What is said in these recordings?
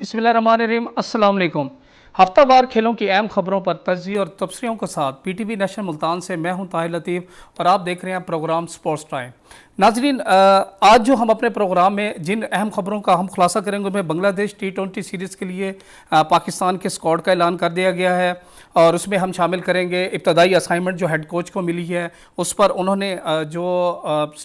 बिस्मिल्लाहिर्रहमानिर्रहीम अस्सलाम वालेकुम। हफ्तावार खेलों की अहम खबरों पर तज्ज़िया और तबसरों के साथ पीटीवी नेशनल मुल्तान से मैं हूं ताहिर लतीफ़ और आप देख रहे हैं प्रोग्राम स्पोर्ट्स टाइम। नाजरीन, आज जो हम अपने प्रोग्राम में जिन अहम खबरों का हम खुलासा करेंगे उसमें बांग्लादेश T20 सीरीज़ के लिए पाकिस्तान के स्क्वाड का ऐलान कर दिया गया है और उसमें हम शामिल करेंगे इब्तदाई असाइनमेंट जो हेड कोच को मिली है, उस पर उन्होंने जो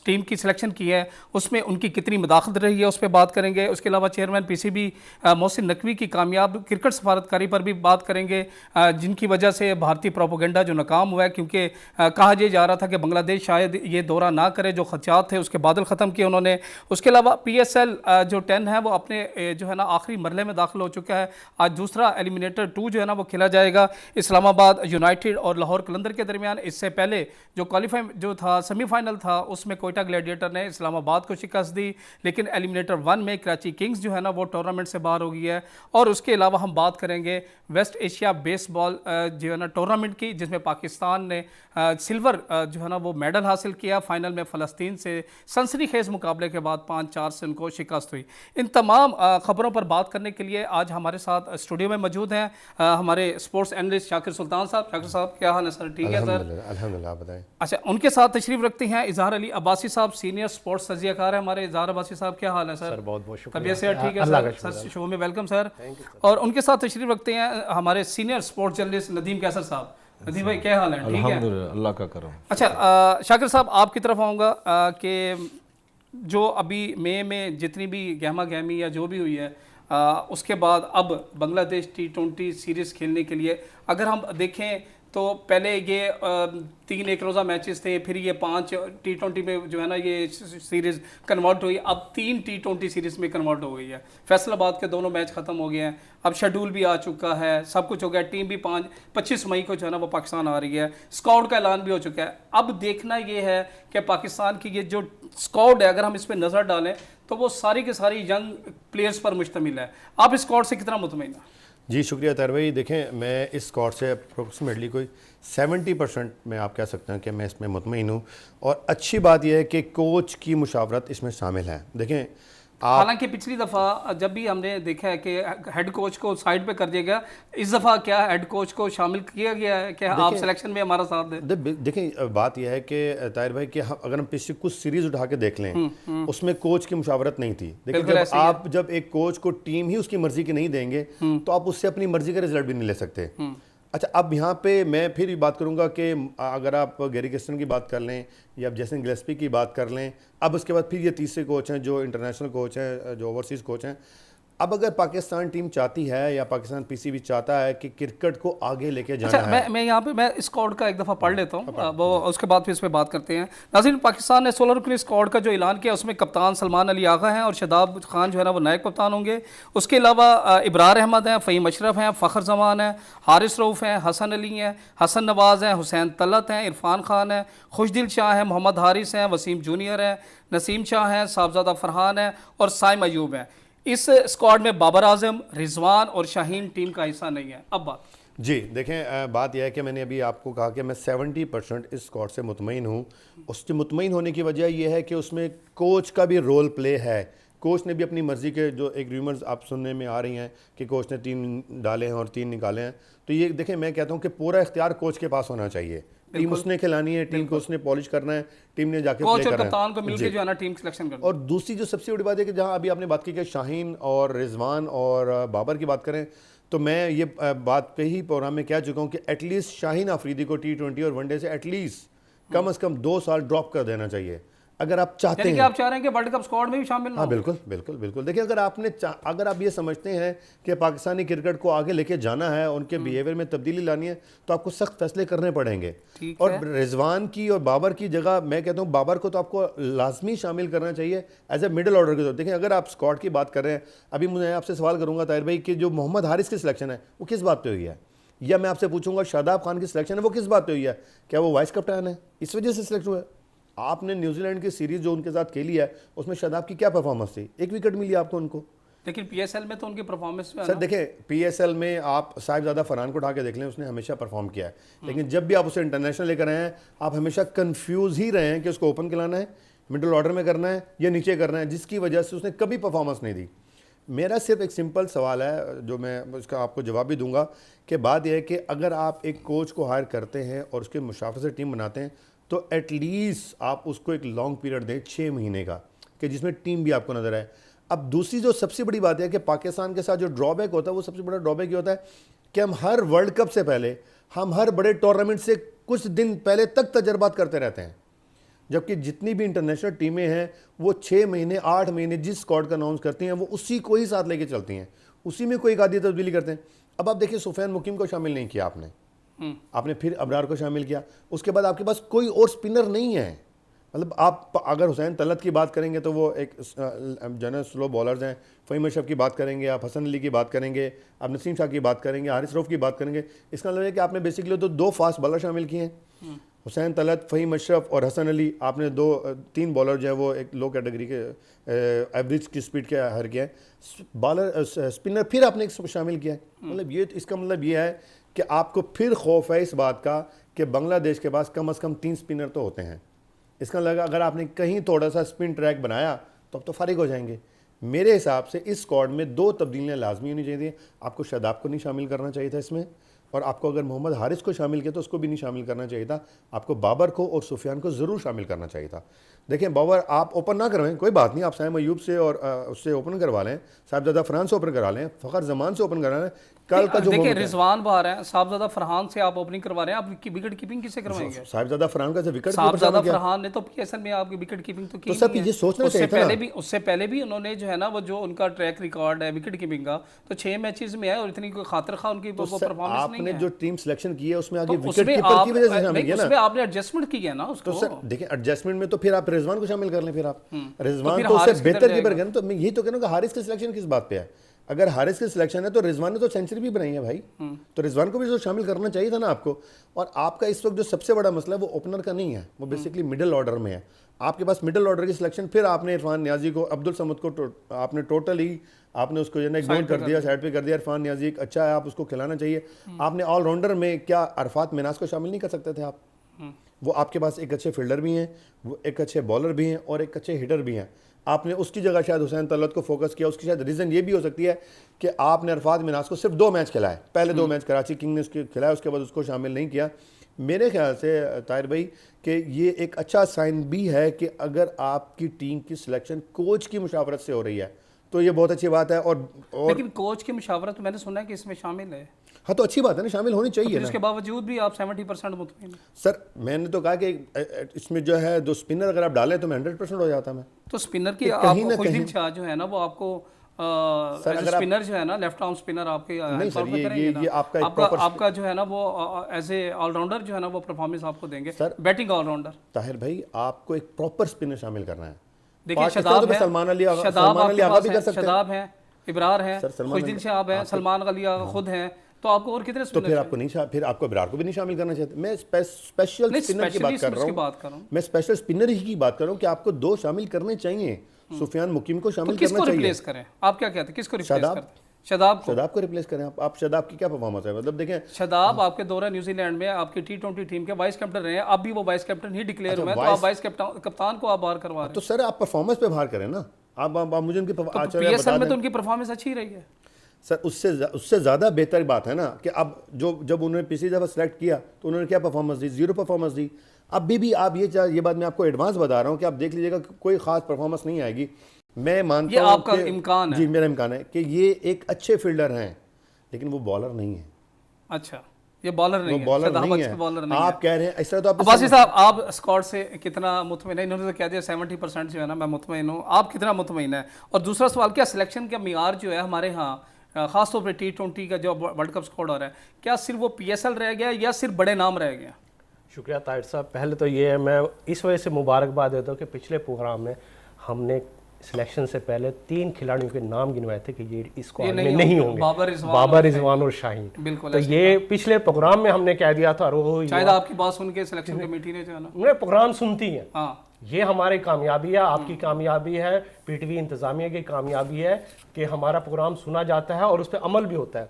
टीम की सिलेक्शन की है उसमें उनकी कितनी मदाखलत रही है उस पर बात करेंगे। उसके अलावा चेयरमैन PCB मोहसिन नकवी की कामयाब क्रिकेट सफारतकारी पर भी बात करेंगे, जिनकी वजह से भारतीय प्रोपोगंडा जो नाकाम हुआ है, क्योंकि कहा यह जा रहा था कि बांग्लादेश शायद ये दौरा ना करे, जो खदशात थे उसके बादल ख़त्म किए उन्होंने। उसके अलावा PSL जो 10 है वो अपने जो है ना आखिरी मरहले में दाखिल हो चुका है। आज दूसरा एलिमिनेटर 2 जो है ना वो खेला जाएगा इस्लामाबाद यूनाइटेड और लाहौर कलंदर के दरमियान। इससे पहले जो क्वालिफाई जो था सेमीफाइनल था उसमें कोयटा ग्लैडिएटर ने इस्लामाबाद को शिकस्त दी, लेकिन एलिमिनेटर 1 में कराची किंग्स जो है ना वो टूर्नामेंट से बाहर हो गई है। और उसके अलावा हम बात करेंगे वेस्ट एशिया बेसबॉल जो है ना टूर्नामेंट की, जिसमें पाकिस्तान ने सिल्वर जो है ना वो मेडल हासिल किया। फाइनल में फ़लस्तीन से सनसनीखेज मुकाबले के बाद 5-4 से उनको शिकस्त हुई। इन तमाम खबरों पर बात करने के लिए आज हमारे साथ स्टूडियो में मौजूद हैं हमारे स्पोर्ट्स एनालिस्ट शाकिर सुल्तान साहब। शाकिर साहब क्या हाल है सर? ठीक है सर, अल्हम्दुलिल्लाह, बताएं। अच्छा, उनके साथ तशरीफ रखते हैं इजहार अली अब्बासी साहब, सीनियर स्पोर्ट्स तजियाकार है हमारे। इजहार अब्बासी साहब क्या हाल है सर? बहुत बहुत शुक्रिया। तबीयत से ठीक है सर? शो में वेलकम सर। और उनके साथ तशरीफ रखते हैं हमारे सीनियर स्पोर्ट्स जर्नलिस्ट नदीम कैसर साहब। नदीम भाई क्या हाल है? ठीक है, अल्लाह का करम। अच्छा, शाकिर साहब आपकी तरफ आऊँगा कि जो अभी मई में जितनी भी गहमा गहमी या जो भी हुई है, उसके बाद अब बांग्लादेश T20 सीरीज़ खेलने के लिए अगर हम देखें तो पहले ये 3 एक रोज़ा मैचेस थे, फिर ये 5 T20 में जो है ना ये सीरीज़ कन्वर्ट हुई, अब 3 T20 सीरीज़ में कन्वर्ट हो गई है। फैसलाबाद के दोनों मैच ख़त्म हो गए हैं, अब शेड्यूल भी आ चुका है, सब कुछ हो गया। टीम भी 25 मई को जो है ना वो पाकिस्तान आ रही है, स्क्वाड का ऐलान भी हो चुका है। अब देखना ये है कि पाकिस्तान की ये जो स्क्वाड है अगर हम इस पर नज़र डालें तो वो सारी के सारी यंग प्लेयर्स पर मुश्तमिल है। आप इस स्क्वाड से कितना मुतमईन हैं? जी शुक्रिया ताहिर भाई। देखें, मैं इस स्क्वाड से अप्रोक्सीमेटली कोई 70% में आप कह सकते हैं कि मैं इसमें मुतमईन हूँ। और अच्छी बात यह है कि कोच की मुशावरत इसमें शामिल है। देखें, हालांकि पिछली दफ़ा जब भी हमने देखा है कि हेड कोच को साइड पे कर दिया गया, इस दफ़ा क्या हेड कोच को शामिल किया गया है कि आप सिलेक्शन में हमारा साथ दें? देखें, बात यह है कि ताहिर भाई कि अगर हम पिछली कुछ सीरीज उठा के देख लें उसमें कोच की मुशावरत नहीं थी। देखिए, जब एक कोच को टीम ही उसकी मर्जी की नहीं देंगे तो आप उससे अपनी मर्जी का रिजल्ट भी नहीं ले सकते। अच्छा, अब यहाँ पे मैं फिर भी बात करूँगा कि अगर आप गैरी किस्टन की बात कर लें या आप जेसन गिलेस्पी की बात कर लें, अब उसके बाद फिर ये तीसरे कोच हैं जो इंटरनेशनल कोच हैं, जो ओवरसीज़ कोच हैं। अब अगर पाकिस्तान टीम चाहती है या पाकिस्तान PCB चाहता है कि क्रिकेट को आगे लेके जाना है। मैं यहाँ पे मैं स्क्वाड का एक दफ़ा पढ़ लेता हूँ, वो उसके बाद फिर इस पर बात करते हैं। नाज़रीन, पाकिस्तान ने 16 रुकनी स्क्वाड का जो ऐलान किया उसमें कप्तान सलमान अली आगा हैं और शादाब खान जो है ना वो नायब कप्तान होंगे। उसके अलावा इब्रार अहमद हैं, फ़हीम अशरफ हैं, फ़खर जमान हैं, हारिस रऊफ़ हैं, हसन अली हैं, हसन नवाज़ हैं, हुसैन तलत हैं, इरफान खान हैं, खुशदिल शाह हैं, मोहम्मद हारिस हैं, वसीम जूनियर हैं, नसीम शाह हैं, साहबजादा फरहान हैं और साइम अयूब हैं। इस स्क्वाड में बाबर आजम, रिजवान और शाहीन टीम का हिस्सा नहीं है। अब बात जी देखें, बात यह है कि मैंने अभी आपको कहा कि मैं 70% इस स्क्वाड से मुतमईन हूँ। उससे मुतमईन होने की वजह यह है कि उसमें कोच का भी रोल प्ले है। कोच ने भी अपनी मर्ज़ी के, जो एक रूमर्स आप सुनने में आ रही हैं कि कोच ने 3 डाले हैं और 3 निकाले हैं, तो ये देखें, मैं कहता हूँ कि पूरा इख्तियार कोच के पास होना चाहिए। टीम उसने खिलानी है, टीम को उसने पॉलिश करना है, टीम ने जाके कोच और कप्तान को मिलकर जो है ना टीम सिलेक्शन करना। और दूसरी जो सबसे बड़ी बात है कि जहां अभी आपने बात की कि शाहीन और रिजवान और बाबर की बात करें, तो मैं ये बात कई प्रोग्राम में कह चुका हूं कि एटलीस्ट शाहीन अफरीदी को T20 और वनडे से एटलीस्ट कम से कम 2 साल ड्रॉप कर देना चाहिए अगर आप चाहते हैं। आप चाह रहे हैं कि वर्ल्ड कप स्क्वाड में भी शामिल ना? हाँ, बिल्कुल बिल्कुल बिल्कुल। देखिए, अगर आप ये समझते हैं कि पाकिस्तानी क्रिकेट को आगे लेके जाना है, उनके बिहेवियर में तब्दीली लानी है, तो आपको सख्त फैसले करने पड़ेंगे। और रिजवान की और बाबर की जगह मैं कहता हूँ बाबर को तो आपको लाजमी शामिल करना चाहिए एज ए मिडिल ऑर्डर के तौर। देखिए, अगर आप स्क्वाड की बात कर रहे हैं, अभी मैं आपसे सवाल करूँगा ताहिर भाई कि जो मोहम्मद हारिस की सिलेक्शन है वो किस बात पर हुई है, या मैं आपसे पूछूंगा शादाब खान की सिलेक्शन है वो किस बात पर हुई है? क्या वो वाइस कप्तान है, इस वजह से सिलेक्ट हुआ है? आपने न्यूजीलैंड की सीरीज जो उनके साथ खेली है उसमें शादाब की क्या परफॉर्मेंस थी? 1 विकेट मिली आपको उनको। लेकिन PSL में तो उनकी परफॉर्मेंस सर देखें, PSL में आप साहिबजादा फरहान को उठा के देख लें, उसने हमेशा परफॉर्म किया है। लेकिन जब भी आप उसे इंटरनेशनल लेकर आए हैं, आप हमेशा कंफ्यूज ही रहे हैं कि उसको ओपन खिलाना है, मिडिल ऑर्डर में करना है या नीचे करना है, जिसकी वजह से उसने कभी परफॉर्मेंस नहीं दी। मेरा सिर्फ एक सिंपल सवाल है जो मैं उसका आपको जवाब भी दूंगा कि बात यह है कि अगर आप एक कोच को हायर करते हैं और उसके मुशाफे से टीम बनाते हैं तो एटलीस्ट आप उसको एक लॉन्ग पीरियड दें 6 महीने का, कि जिसमें टीम भी आपको नजर आए। अब दूसरी जो सबसे बड़ी बात है कि पाकिस्तान के साथ जो ड्रॉबैक होता है वो सबसे बड़ा ड्रॉबैक ये होता है कि हम हर वर्ल्ड कप से पहले, हम हर बड़े टूर्नामेंट से कुछ दिन पहले तक तजर्बात करते रहते हैं, जबकि जितनी भी इंटरनेशनल टीमें हैं वो 6 महीने 8 महीने जिस स्क्वाड का अनाउंस करती हैं वो उसी को ही साथ लेके चलती हैं, उसी में कोई एक आधी तब्दीली करते हैं। अब आप देखिए सुफियान मुकीम को शामिल नहीं किया आपने फिर अबरार को शामिल किया, उसके बाद आपके पास कोई और स्पिनर नहीं है। मतलब आप अगर हुसैन तलत की बात करेंगे तो वो एक जनरल स्लो बॉलर्स हैं, फ़हीम अशरफ की बात करेंगे, आप हसन अली की बात करेंगे, आप नसीम शाह की बात करेंगे, हारिस रऊफ की बात करेंगे। इसका मतलब है कि आपने बेसिकली तो 2 फास्ट बॉलर शामिल किए हैं, हुसैन तलत, फ़हीम अशरफ और हसन अली। आपने 3 बॉलर जो है वो एक लो कैटेगरी के एवरेज की स्पीड के हार किया है। बॉलर स्पिनर फिर आपने एक शामिल किया है। मतलब ये इसका मतलब ये है कि आपको फिर खौफ है इस बात का कि बांग्लादेश के पास कम से कम 3 स्पिनर तो होते हैं। इसका लगा अगर आपने कहीं थोड़ा सा स्पिन ट्रैक बनाया तो अब तो फारिग हो जाएंगे। मेरे हिसाब से इस स्क्वाड में 2 तब्दीलियाँ लाजमी होनी चाहिए। आपको शादाब को नहीं शामिल करना चाहिए था इसमें, और आपको अगर मोहम्मद हारिस को शामिल किया तो उसको भी नहीं शामिल करना चाहिए था। आपको बाबर को और सुफियान को ज़रूर शामिल करना चाहिए था। देखें बाबर आप ओपन ना करवाएं, कोई बात नहीं, आप साइम अयूब से और उससे ओपन करवा लें, साहिबजादा फरहान से ओपन करा लें, फ़खर जमान से ओपन करा लें। कल का जो देखिए रिजवान बाहर है, साहिबजादा फरहान से आप ओपनिंग करवा रहे हैं, आप विकेट कीपिंग किससे करवाएंगे? साहिबजादा फरहान का विकेट साहिबजादा फरहान ने तो पीएसएल में आपकी विकेट कीपिंग तो की सब ये सोचना चाहिए था। उससे पहले भी उन्होंने जो है ना वो जो उनका ट्रैक रिकॉर्ड है विकेट कीपिंग का तो 6 मैचेस में है और इतनी कोई खातिर खा उनकी परफॉर्मेंस नहीं है। आपने जो टीम सिलेक्शन की है उसमें आगे तो विकेट कीपर की वजह से शामिल किया ना, उसमें आपने एडजस्टमेंट किया ना उसको। तो सर देखिए एडजस्टमेंट में तो फिर आप रिजवान को शामिल कर लें, फिर आप रिजवान तो उससे बेहतर कीपर करें। तो मैं यही तो कह रहा हूं कि हारिस की सिलेक्शन किस बात पे है? अगर हारिस की सिलेक्शन है तो रिजवान ने तो सेंचुरी भी बनाई है भाई, तो रिजवान को भी तो शामिल करना चाहिए था ना आपको। और आपका इस वक्त जो सबसे बड़ा मसला है वो ओपनर का नहीं है, वो बेसिकली मिडिल ऑर्डर में है। आपके पास मिडिल ऑर्डर की सिलेक्शन, फिर आपने इरफान नियाजी को, अब्दुल समद को आपने टोटली आपने उसको इग्नोर कर दिया, साइड पे कर दिया। इरफान नियाजी एक अच्छा है, आप उसको खिलाना चाहिए। आपने ऑलराउंडर में क्या अरफात मिनास को शामिल नहीं कर सकते थे आप? वो आपके पास एक अच्छे फील्डर भी हैं, वो एक अच्छे बॉलर भी हैं और एक अच्छे हिटर भी हैं। आपने उसकी जगह शायद हुसैन तलत को फोकस किया। उसकी शायद रीज़न ये भी हो सकती है कि आपने अरफात मिनास को सिर्फ 2 मैच खिलाए, पहले 2 मैच कराची किंग ने उसके खिलाया, उसके बाद उसको शामिल नहीं किया। मेरे ख्याल से ताहिर भाई कि ये एक अच्छा साइन भी है कि अगर आपकी टीम की सिलेक्शन कोच की मुशावरत से हो रही है तो ये बहुत अच्छी बात है। और लेकिन कोच की मुशावरत मैंने सुना है कि इसमें शामिल है। हाँ तो अच्छी बात है ना, शामिल होनी चाहिए ना। इसके बावजूद भी आप 70% मुतमिन? सर मैंने तो कहा कि इसमें जो है 2 स्पिनर अगर आप डालें तो मैं 100% हो जाता। मैं तो स्पिनर की आपको खुशदिल शाह जो है ना वो आपको स्पिनर जो है ना लेफ्ट आर्म स्पिनर आपके नहीं सर ये आपका जो है ना वो एज ए ऑलराउंडर जो है ना वो परफॉर्मेंस आपको देंगे सर, बैटिंग ऑलराउंडर। ताहिर भाई आपको एक प्रॉपर स्पिनर शामिल करना है। देखिए शदाब है, सलमान अली आगा भी कर सकते हैं, शदाब है, इब्रार है, खुशदिल शाह है, सलमान अली आगा खुद हैं, तो आपको और कितने तो फिर आपको नहीं फिर आपको इब्रार को भी नहीं शामिल करना चाहिए। मैं स्पेशल स्पिनर की बात कर रहा हूँ, मैं स्पेशल स्पिनर ही की बात कर रहा हूँ कि आपको 2 शामिल करने चाहिए। सुफियान मुकीम को शामिल करना चाहिए। किसको रिप्लेस करें? आप क्या कहते हैं किसको रिप्लेस करें? शदाब को रिप्लेस करें। आप शदाब की क्या परफॉर्मेंस है? मतलब देखें शदाब आपके दौरे न्यूजीलैंड में आपकी T20 टीम के वाइस कैप्टन रहे हैं, अब भी वो वाइस कैप्टन ही डिक्लेयर हुए हैं, तो आप वाइस कप्तान को आप बाहर करवा रहे हैं। तो सर आप परफॉर्मेंस पे बाहर करें ना। आप मुझे उनकी पीएसएल में तो उनकी परफॉर्मेंस अच्छी रही है सर। उससे ज़्यादा बेहतर बात है ना कि अब जब उन्होंने पिछली दफ़ा सेलेक्ट किया तो उन्होंने क्या परफॉर्मेंस दी? 0 परफॉर्मेंस दी। अब भी आप ये बात मैं आपको एडवांस बता रहा हूँ कि आप देख लीजिएगा कोई खास परफॉर्मेंस नहीं आएगी। मैं मानता हूँ आपका इम्कान है। जी मेरा इम्कान है कि ये एक अच्छे फील्डर हैं लेकिन वो बॉलर नहीं है। अच्छा ये बॉलर नहीं है, बॉलर नहीं है। आप कह रहे हैं इस तरह तो आप अब्बासी साहब आप स्क्वाड से कितना मुतमईन है? इन्होंने तो कह दिया 70% जो है ना मैं मुतमईन हूँ, आप कितना मुतमईन है? और दूसरा सवाल, क्या सिलेक्शन का मियार जो है हमारे यहाँ खासतौर पर T20 का जो वर्ल्ड कप स्क्वाड हो रहा है, क्या सिर्फ वो PSL रह गया या सिर्फ बड़े नाम रह गया? शुक्रिया ताहिर साहब। पहले तो ये है, मैं इस वजह से मुबारकबाद देता हूँ कि पिछले प्रोग्राम में हमने सिलेक्शन से पहले 3 खिलाड़ियों के नाम गिनवाए थे कि ये इस स्क्वाड में नहीं होंगे, बाबर रिजवान और शाहीन। बिल्कुल। तो ये पिछले प्रोग्राम में हमने कह दिया था। शायद आपकी बात सुन के सिलेक्शन कमेटी ने जो है ना प्रोग्राम सुनती है। हाँ ये हमारी कामयाबी है, आपकी कामयाबी है, PTV इंतजामिया की कामयाबी है कि हमारा प्रोग्राम सुना जाता है और उस पर अमल भी होता है।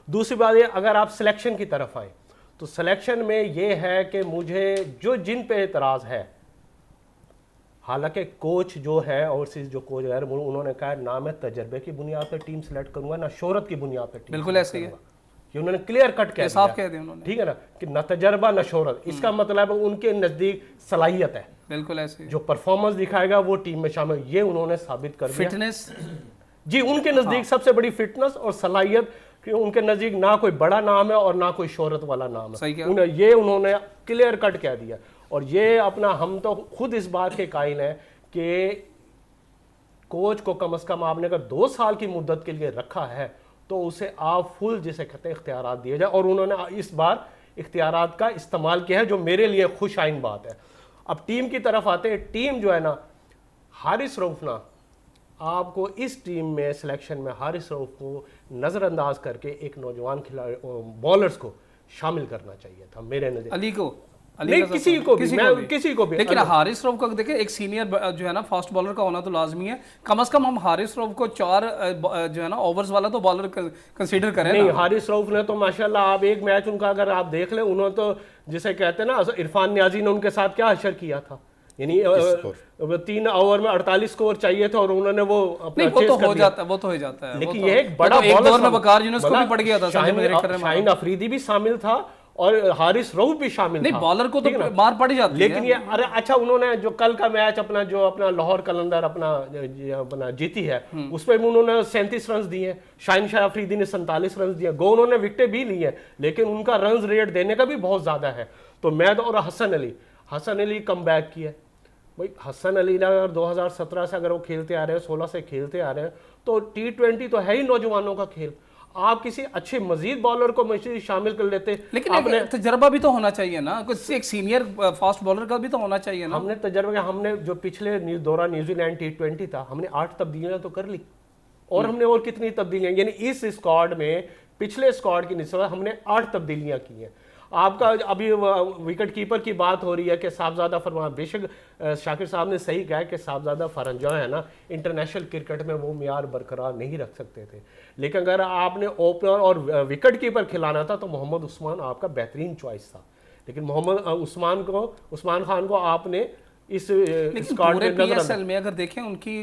दूसरी बात ये, अगर आप सिलेक्शन की तरफ आए तो सिलेक्शन में ये है कि मुझे जिन पे एतराज़ है हालांकि कोच जो है, ओवरसीज जो कोच है, उन्होंने कहा ना मैं तजर्बे की बुनियाद पर टीम सेलेक्ट करूंगा ना शोहरत की बुनियाद पर टीम। बिल्कुल ऐसे ही है, कि उन्होंने क्लियर कट कह साफ कह दिया उन्होंने, ठीक है ना, कि न तजर्बा न शोहरत। इसका मतलब उनके नजदीक सलाहियत है, बिल्कुल ऐसे ही। जो परफॉर्मेंस दिखाएगा वो टीम में शामिल, ये उन्होंने साबित कर दिया। फिटनेस जी, उनके नजदीक सबसे बड़ी फिटनेस और सलाहियत, कि उनके नजदीक ना कोई बड़ा नाम है और ना कोई शोहरत वाला नाम है। ये उन्होंने क्लियर कट कह दिया। और ये अपना, हम तो खुद इस बात के कायल हैं कि कोच को कम से कम आपने अगर 2 साल की मुद्दत के लिए रखा है तो उसे आप फुल, जिसे कहते हैं, इख्तियारात दिए जाए। और उन्होंने इस बार इख्तियारात का इस्तेमाल किया है, जो मेरे लिए खुश आइन बात है। अब टीम की तरफ आते हैं। टीम जो है ना, हारिस रऊफ ना, आपको इस टीम में सिलेक्शन में हारिस रऊफ को नज़रअंदाज करके एक नौजवान खिलाड़ी बॉलर्स को शामिल करना चाहिए था मेरे नजर। अली को, नहीं, किसी को भी। लेकिन हारिस रऊफ का देखिए, एक सीनियर जो है ना फास्ट बॉलर का होना तो लाजमी है। कम से कम हम हारिस रऊफ को 4 जो है ना ओवर्स वाला तो बॉलर कंसीडर करें। नहीं, हारिस रऊफ ने तो माशाल्लाह, आप एक मैच उनका अगर आप देख ले, उन्होंने तो जिसे कहते हैं ना, इरफान नियाजी ने उनके साथ क्या हशर किया था। यानी 3 ओवर में 48 स्कोर चाहिए था और उन्होंने वो अपना वो तो हो जाता है, वो तो हो जाता है। लेकिन ये एक बड़ा एक दौर में वकार यूनुस को भी पड़ गया था, शाहीन अफरीदी भी शामिल था और हारिस रऊफ भी शामिल था। बॉलर को तो मार पड़ जाती है। लेकिन ये, अरे अच्छा, उन्होंने जो कल का मैच अपना लाहौर कलंदर अपना जीती है, उसमें भी उन्होंने 37 रन दिए। शाहीन शाह अफरीदी ने 47 रन दिए। गो उन्होंने विकेटें भी ली है, लेकिन उनका रन रेट देने का भी बहुत ज्यादा है। तो मैं और हसन अली कम बैक किया भाई। हसन अली ने अगर 2017 से अगर वो खेलते आ रहे हैं, 16 से खेलते आ रहे हैं, तो T20 तो है ही नौजवानों का खेल। आप किसी अच्छे मजीद बॉलर को मजीद शामिल कर लेते। लेकिन आपने तजर्बा भी तो होना चाहिए ना, कुछ एक सीनियर फास्ट बॉलर का भी तो होना चाहिए ना। हमने तजर्बा, हमने जो पिछले दौरा न्यूजीलैंड T20 था, हमने 8 तब्दीलियां तो कर ली। और हमने और कितनी तब्दीलियां, यानी इस स्क्वाड में पिछले स्क्वाड की निस्बत हमने 8 तब्दीलियां की हैं। आपका अभी विकेट कीपर की बात हो रही है कि साहबजादा फरमान, बेशक शाकिर साहब ने सही कहा कि साहबजादा फरमान जो है ना, इंटरनेशनल क्रिकेट में वो मियार बरकरार नहीं रख सकते थे। लेकिन अगर आपने ओपनर और विकेट कीपर खिलाना था तो मोहम्मद उस्मान आपका बेहतरीन चॉइस था। लेकिन मोहम्मद उस्मान खान को आपने इस PSL में अगर देखें उनकी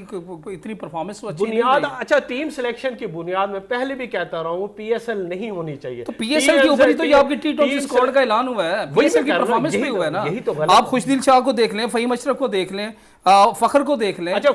इतनी परफॉर्मेंस बुनियाद, अच्छा, टीम सिलेक्शन की बुनियाद में पहले भी कहता रहा हूँ, PSL नहीं होनी चाहिए। तो PSL के ऊपर ही तो ये आपकी T20 स्क्वाड का ऐलान हुआ है, PSL की परफॉर्मेंस भी हुआ है ना। आप खुशदिल शाह को देख लें, फहीम अशरफ को देख लें, फखर को देख लें। अच्छा,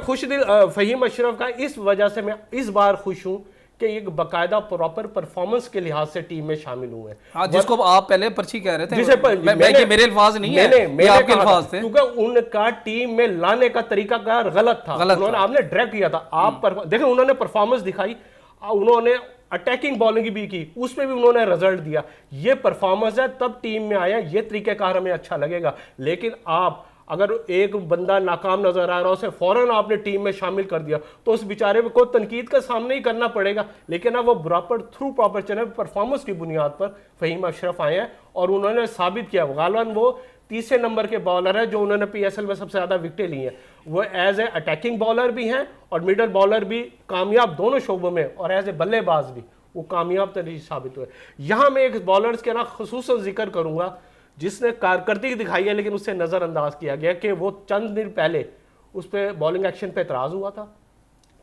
फहीम अशरफ का इस वजह से मैं इस बार खुश हूँ कि एक बाकायदा प्रॉपर परफॉर्मेंस के लिहाज से टीम में शामिल हुए। हाँ, जिसको आप पहले पर्ची कह रहे थे, मेरे अल्फाज नहीं है, ये आपके अल्फाज थे। क्योंकि उनका टीम में लाने का तरीकाकार गलत था। उन्होंने आपने डायरेक्ट किया था। आप देखें, उन्होंने परफॉर्मेंस दिखाई, उन्होंने अटैकिंग बॉलिंग भी की, उसमें भी उन्होंने रिजल्ट दिया। ये परफॉर्मेंस है, तब टीम में आया, ये तरीकेकार हमें अच्छा लगेगा। लेकिन आप अगर एक बंदा नाकाम नजर आ रहा है, उसे फौरन आपने टीम में शामिल कर दिया, तो उस बेचारे को तनकीद का सामना ही करना पड़ेगा। लेकिन अब वो प्रॉपर चले, परफॉर्मेंस की बुनियाद पर फहीम अशरफ आए हैं और उन्होंने साबित किया। गालिबन वो तीसरे नंबर के बॉलर है जो उन्होंने PSL में सबसे ज्यादा विकेटें ली हैं। वो एज ए अटैकिंग बॉलर भी हैं और मिडल बॉलर भी कामयाब, दोनों शोबों में, और एज ए बल्लेबाज भी वो कामयाब तरीके साबित हुए। यहां मैं एक बॉलर्स के ना खुसूसन जिक्र करूंगा जिसने कारकर्दगी दिखाई है, लेकिन उससे नजरअंदाज किया गया कि वो चंद दिन पहले उस पर बॉलिंग एक्शन पे एतराज हुआ था।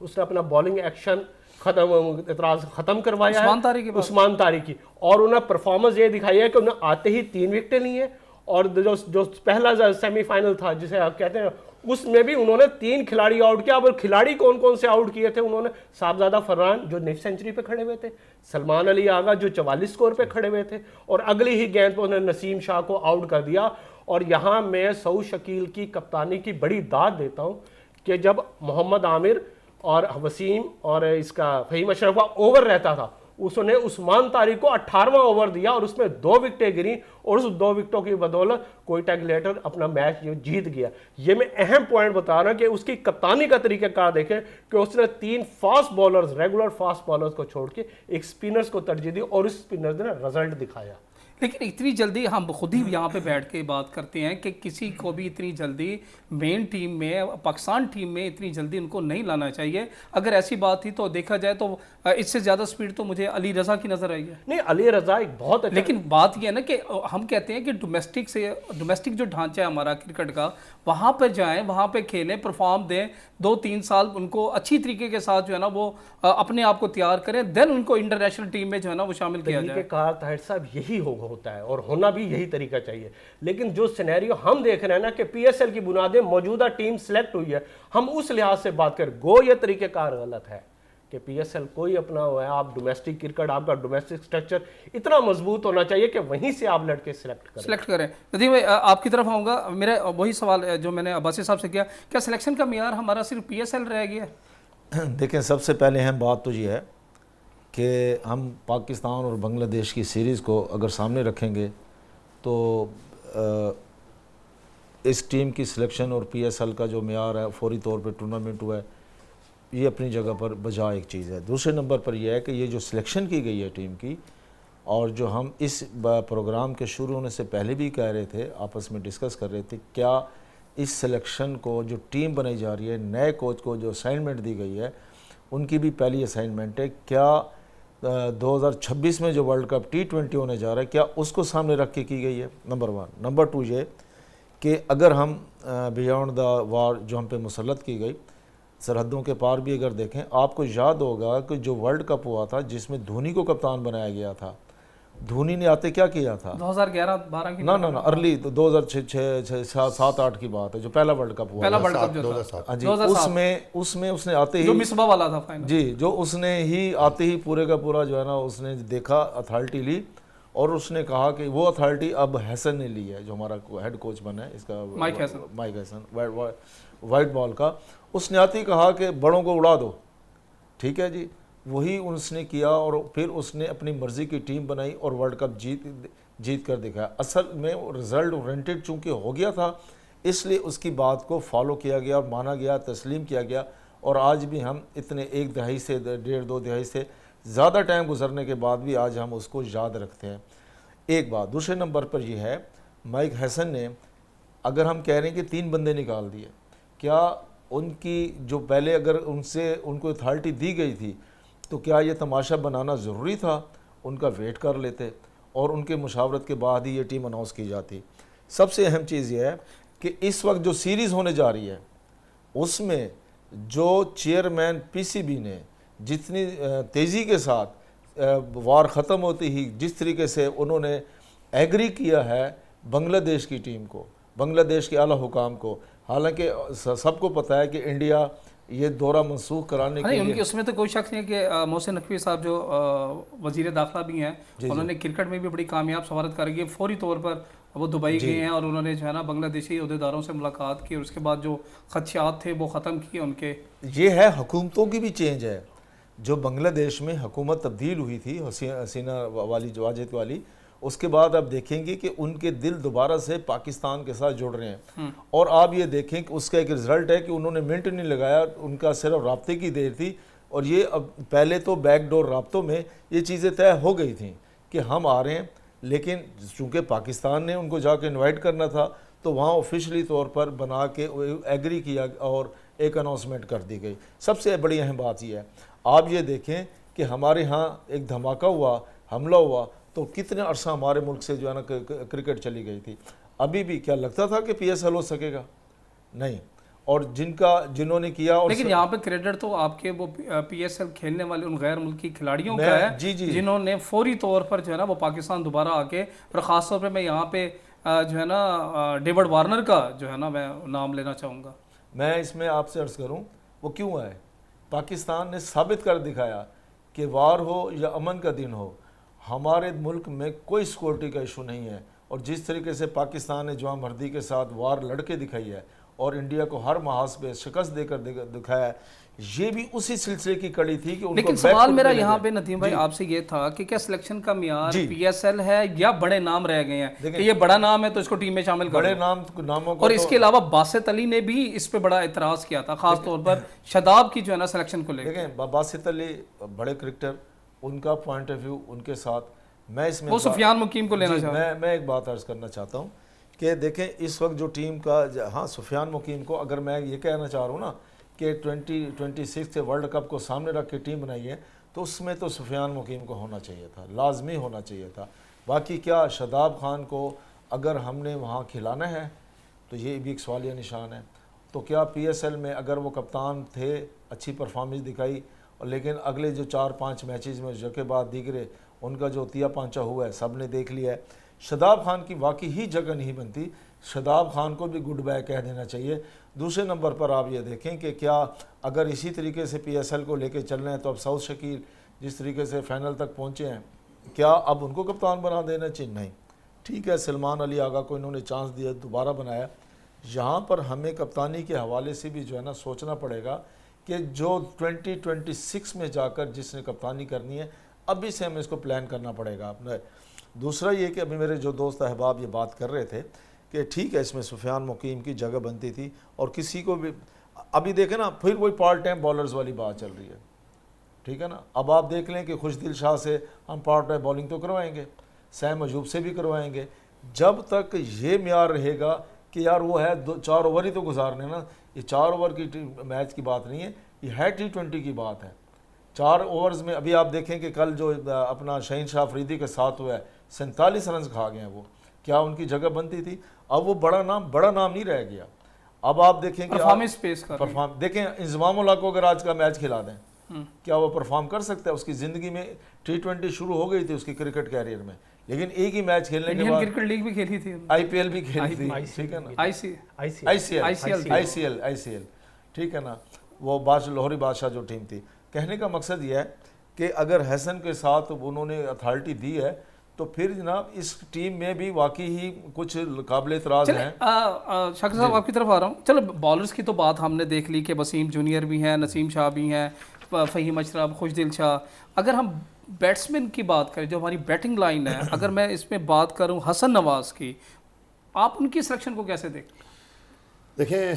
उसने अपना बॉलिंग एक्शन एतराज खत्म करवाया है उस्मान तारिक की, और उन्हें परफॉर्मेंस ये दिखाई है कि उन्हें आते ही 3 विकेटें ली हैं। और जो पहला सेमीफाइनल था जिसे आप कहते हैं, उसमें भी उन्होंने 3 खिलाड़ी आउट किया। अब खिलाड़ी कौन कौन से आउट किए थे उन्होंने? साहबजादा फरहान जो नेफ सेंचुरी पे खड़े हुए थे, सलमान अली आगा जो 44 स्कोर पे खड़े हुए थे, और अगली ही गेंद पर उन्होंने नसीम शाह को आउट कर दिया। और यहाँ मैं सऊद शकील की कप्तानी की बड़ी दाद देता हूँ कि जब मोहम्मद आमिर और वसीम और इसका फहीम अशरफ का ओवर रहता था, उसने उस्मान तारिक को 18वां ओवर दिया और उसमें 2 विकेटें गिरी, और उस 2 विकेटों की बदौलत कोयटा ग्लेटर अपना मैच जीत गया। ये मैं अहम पॉइंट बता रहा हूं कि उसकी कप्तानी का तरीकाकार देखें कि उसने 3 fast bowlers, regular fast bowlers को छोड़ के एक स्पिनर्स को तरजीह दी और उस स्पिनर्स ने रिजल्ट दिखाया। लेकिन इतनी जल्दी हम खुद ही यहाँ पे बैठ के बात करते हैं कि किसी को भी इतनी जल्दी मेन टीम में, पाकिस्तान टीम में इतनी जल्दी उनको नहीं लाना चाहिए। अगर ऐसी बात थी तो देखा जाए तो इससे ज़्यादा स्पीड तो मुझे अली रज़ा की नज़र आई है। नहीं, अली रज़ा एक बहुत अच्छा, लेकिन बात यह है ना कि हम कहते हैं कि डोमेस्टिक जो ढांचा है हमारा क्रिकेट का, वहाँ पर जाएँ, वहाँ पर खेलें, परफॉर्म दें, 2-3 साल उनको अच्छी तरीके के साथ जो है ना वो अपने आप को तैयार करें, देन उनको इंटरनेशनल टीम में जो है ना वो शामिल किया जाए। कहा ताहिर साहब यही होता है और होना भी यही तरीका चाहिए। लेकिन जो सिनेरियो हम देख रहे हैं ना कि पीएसएल की बुनियादें मौजूदा टीम सेलेक्ट हुई है, हम उस लिहाज से बात करें, गो ये तरीक़ेकार गलत है कि पीएसएल कोई अपना हुआ है। आप डोमेस्टिक क्रिकेट, आपका डोमेस्टिक स्ट्रक्चर इतना मजबूत होना चाहिए कि वहीं से आप लड़के सिलेक्ट करें। नदीम भाई, आपकी तरफ आऊँगा। मेरा वही सवाल है जो मैंने अब्बासी साहब से किया, क्या सिलेक्शन का मियार हमारा सिर्फ पीएसएल रह गया है? देखें, सबसे पहले अहम बात तो ये है कि हम पाकिस्तान और बांग्लादेश की सीरीज़ को अगर सामने रखेंगे तो इस टीम की सिलेक्शन और पीएसएल का जो मेयार है, फौरी तौर पे टूर्नामेंट हुआ है, ये अपनी जगह पर बजा एक चीज़ है। दूसरे नंबर पर यह है कि ये जो सिलेक्शन की गई है टीम की, और जो हम इस प्रोग्राम के शुरू होने से पहले भी कह रहे थे, आपस में डिस्कस कर रहे थे, क्या इस सिलेक्शन को जो टीम बनाई जा रही है, नए कोच को जो असाइनमेंट दी गई है, उनकी भी पहली असाइनमेंट है, क्या 2026 में जो वर्ल्ड कप T20 होने जा रहा है, क्या उसको सामने रख के की गई है? नंबर 1। नंबर 2 ये कि अगर हम बियॉन्ड द वार जो हम पे मुसल्लत की गई, सरहदों के पार भी अगर देखें, आपको याद होगा कि जो वर्ल्ड कप हुआ था जिसमें धोनी को कप्तान बनाया गया था, धोनी ने आते क्या किया था? 2011-12 की ना अर्ली तो 2006-7-8 की बात है, जो पहला वर्ल्ड कप हुआ, पहला वर्ल्ड कप जो था। हाँ जी, उसमें उसने आते ही जो मिसबा वाला था फाइनल जी, जो उसने ही आते ही पूरे का पूरा जो है ना उसने देखा, अथॉरिटी ली, और उसने कहा कि वो अथॉरिटी अब हैसन ने ली है, जो हमारा हेड कोच बना है इसका, माइक हैसन वाइट बॉल का। उसने आते ही कहा कि बड़ों को उड़ा दो, ठीक है जी, वही उसने किया और फिर उसने अपनी मर्ज़ी की टीम बनाई और वर्ल्ड कप जीत कर दिखाया। असल में रिज़ल्ट ओरिएंटेड चूँकि हो गया था, इसलिए उसकी बात को फॉलो किया गया और माना गया, तस्लीम किया गया, और आज भी हम इतने 1 दहाई से 1.5-2 दहाई से ज़्यादा टाइम गुजरने के बाद भी आज हम उसको याद रखते हैं। एक बात। दूसरे नंबर पर यह है, माइक हैसन ने, अगर हम कह रहे हैं कि 3 बंदे निकाल दिए, क्या उनकी जो पहले अगर उनको अथॉरिटी दी गई थी तो क्या ये तमाशा बनाना ज़रूरी था? उनका वेट कर लेते और उनके मुशावरत के बाद ही ये टीम अनाउंस की जाती। सबसे अहम चीज़ ये है कि इस वक्त जो सीरीज़ होने जा रही है उसमें जो चेयरमैन पीसीबी ने जितनी तेज़ी के साथ वार ख़त्म होती ही जिस तरीके से उन्होंने एग्री किया है बांग्लादेश की टीम को, बांग्लादेश के आला हुकाम को, हालांकि सबको पता है कि इंडिया ये दौरा मनसूख कराने के लिए, उनकी उसमें तो कोई शक नहीं है कि मोहसिन नकवी साहब जो वज़ीर दाखिला भी हैं, उन्होंने क्रिकेट में भी बड़ी कामयाब सवारत करके फ़ौरी तौर पर वो दुबई गए हैं और उन्होंने जो है ना बांग्लादेशी अहदेदारों से मुलाकात की और उसके बाद जो खदशात थे वो ख़त्म किए उनके। ये है, हुकूमतों की भी चेंज है। जो बांग्लादेश में हुकूमत तब्दील हुई थी हसीना वाली, वाजिद वाली, उसके बाद आप देखेंगे कि उनके दिल दोबारा से पाकिस्तान के साथ जुड़ रहे हैं। और आप ये देखें कि उसका एक रिज़ल्ट है कि उन्होंने मिनट नहीं लगाया, उनका सिर्फ राब्ते की देर थी। और ये अब पहले तो बैकडोर राब्तों में ये चीज़ें तय हो गई थी कि हम आ रहे हैं, लेकिन चूँकि पाकिस्तान ने उनको जाके इन्वाइट करना था तो वहाँ ऑफिशियली तौर पर बना के एग्री किया और एक अनाउंसमेंट कर दी गई। सबसे बड़ी अहम बात यह है, आप ये देखें कि हमारे यहाँ एक धमाका हुआ, हमला हुआ, तो कितने अरसा हमारे मुल्क से जो है ना क्रिकेट चली गई थी। अभी भी क्या लगता था कि पीएसएल हो सकेगा? नहीं। और जिन्होंने किया, और लेकिन यहाँ पे क्रेडिट तो आपके वो पीएसएल खेलने वाले उन गैर मुल्की खिलाड़ियों का है, जी, जिन्होंने फौरी तौर पर जो है ना वो पाकिस्तान दोबारा आके, और ख़ास तौर पर मैं यहाँ पे जो है ना डेविड वार्नर का जो है ना मैं नाम लेना चाहूँगा। मैं इसमें आपसे अर्ज़ करूँ, वो क्यों आए? पाकिस्तान ने साबित कर दिखाया कि वार हो या अमन का दिन हो, हमारे मुल्क में कोई सिक्योरिटी का इशू नहीं है। और जिस तरीके से पाकिस्तान ने जवां मर्दी के साथ वार लड़के दिखाई है और इंडिया को हर महाज पे शिकस्त देकर दिखाया है, ये भी उसी सिलसिले की कड़ी थी कि उनको। लेकिन सवाल मेरा यहाँ पे नदीम भाई आपसे ये था कि क्या सिलेक्शन का मियार पीएसएल है या बड़े नाम रह गए हैं? कि ये बड़ा नाम है तो इसको टीम में शामिल करो। बड़े नामों को, और इसके अलावा बासित अली ने भी इस पे बड़ा एतराज़ किया था, खास तौर पर शदाब की जो है ना सिलेक्शन को लेकर। देखें, बासित अली बड़े क्रिकेटर, उनका पॉइंट ऑफ व्यू उनके साथ, मैं इसमें वो सुफियान मुकीम को लेना चाह रहा हूं। मैं एक बात अर्ज करना चाहता हूँ कि देखें इस वक्त जो टीम का, हाँ सुफियान मुकीम को, अगर मैं ये कहना चाह रहा हूँ ना कि 2026 से वर्ल्ड कप को सामने रख के टीम बनाई है, तो उसमें तो सुफियान मुकीम को होना चाहिए था, लाजमी होना चाहिए था। बाकी क्या शादाब खान को अगर हमने वहाँ खिलाना है तो ये भी एक सवालिया निशान है। तो क्या PSL में अगर वो कप्तान थे, अच्छी परफॉर्मेंस दिखाई, और लेकिन अगले जो 4-5 मैचेस में जो के बाद दिगरे उनका जो तिया पांचा हुआ है सब ने देख लिया है। शादाब खान की वाकई ही जगह नहीं बनती, शादाब खान को भी गुड बाय कह देना चाहिए। दूसरे नंबर पर आप ये देखें कि क्या अगर इसी तरीके से PSL को लेके चल रहे हैं तो अब साउथ शकील जिस तरीके से फाइनल तक पहुँचे हैं, क्या अब उनको कप्तान बना देना चाहिए? नहीं, ठीक है, सलमान अली आगा को इन्होंने चांस दिया, दोबारा बनाया। यहाँ पर हमें कप्तानी के हवाले से भी जो है ना सोचना पड़ेगा कि जो 2026 में जाकर जिसने कप्तानी करनी है, अभी से हमें इसको प्लान करना पड़ेगा। अपने दूसरा ये कि अभी मेरे जो दोस्त अहबाब ये बात कर रहे थे कि ठीक है इसमें सुफियान मुकीम की जगह बनती थी, और किसी को भी अभी देखें ना, फिर वही पार्ट टाइम बॉलर्स वाली बात चल रही है, ठीक है ना। अब आप देख लें कि खुशदिल शाह से हम पार्ट टाइम बॉलिंग तो करवाएंगे, सैम अयूब से भी करवाएंगे, जब तक ये म्यार रहेगा कि यार वो है 4 ओवर ही तो गुजारने ना। ये 4 ओवर की मैच की बात नहीं है, ये है T20 की बात है। 4 ओवर्स में अभी आप देखें कि कल जो अपना शहीन शाह अफरीदी के साथ हुआ है, 47 रन खा गए हैं वो, क्या उनकी जगह बनती थी? अब वो बड़ा नाम नहीं रह गया। अब आप देखें कि देखें इंजमामुल्लाह को अगर आज का मैच खिला दें, क्या वो परफॉर्म कर सकता है? उसकी ज़िंदगी में T20 शुरू हो गई थी उसकी क्रिकेट कैरियर में, लेकिन एक ही मैच खेलने के बाद क्रिकेट लीग भी खेली थी, IPL भी खेली थी, ठीक है ना, ICL, ठीक है ना, वो लाहौरी बादशाह जो टीम थी। कहने का मकसद ये है कि अगर हसन के साथ उन्होंने अथॉरिटी दी है तो फिर जनाब इस टीम में भी वाकई ही कुछ काबिल इतराज़ हैं। शाकिर साहब आपकी तरफ आ रहा हूँ। चलो बॉलर्स की तो बात हमने देख ली कि वसीम जूनियर भी हैं, नसीम शाह भी हैं, फ़हीम अशरफ, खुशदिल शाह। अगर हम बैट्समैन की बात करें, जो हमारी बैटिंग लाइन है, अगर मैं इसमें बात करूं हसन नवाज़ की, आप उनकी सिलेक्शन को कैसे देखते? देखें,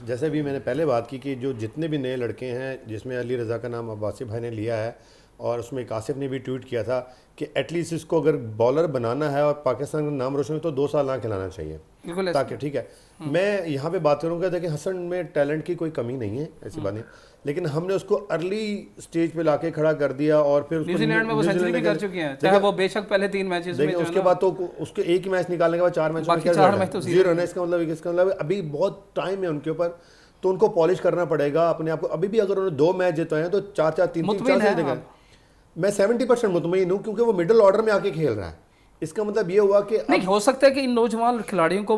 जैसे भी मैंने पहले बात की कि जो जितने भी नए लड़के हैं, जिसमें अली रज़ा का नाम अब्बासी भाई ने लिया है, और उसमें कासिफ ने भी ट्वीट किया था कि एटलीस्ट इसको अगर बॉलर बनाना है और पाकिस्तान का नाम रोशन है तो 2 साल ना खिलाना चाहिए, ताकि ठीक है। मैं यहाँ पे बात करूँगा, देखिए हसन में टैलेंट की कोई कमी नहीं है, ऐसी बात नहीं, लेकिन हमने उसको अर्ली स्टेज पे लाके खड़ा कर दिया, और फिर न्यूजीलैंड में वो सेंचुरी भी कर चुके हैं, चाहे वो बेशक पहले 3 मैचेस में, उसके बाद तो उसके एक ही मैच निकालने के बाद 4 मैच में 0 रन है। इसका मतलब अभी बहुत टाइम है उनके ऊपर, तो उनको पॉलिश करना पड़ेगा अपने आप को। अभी भी अगर उन्होंने 2 मैच जितवाए हैं तो 4-4 3-3 मैं 70% मुतमईन हूँ, क्योंकि वो मिडिल ऑर्डर में आके खेल रहा है। इसका मतलब ये हुआ कि नहीं हो सकता है कि इन नौजवान खिलाड़ियों को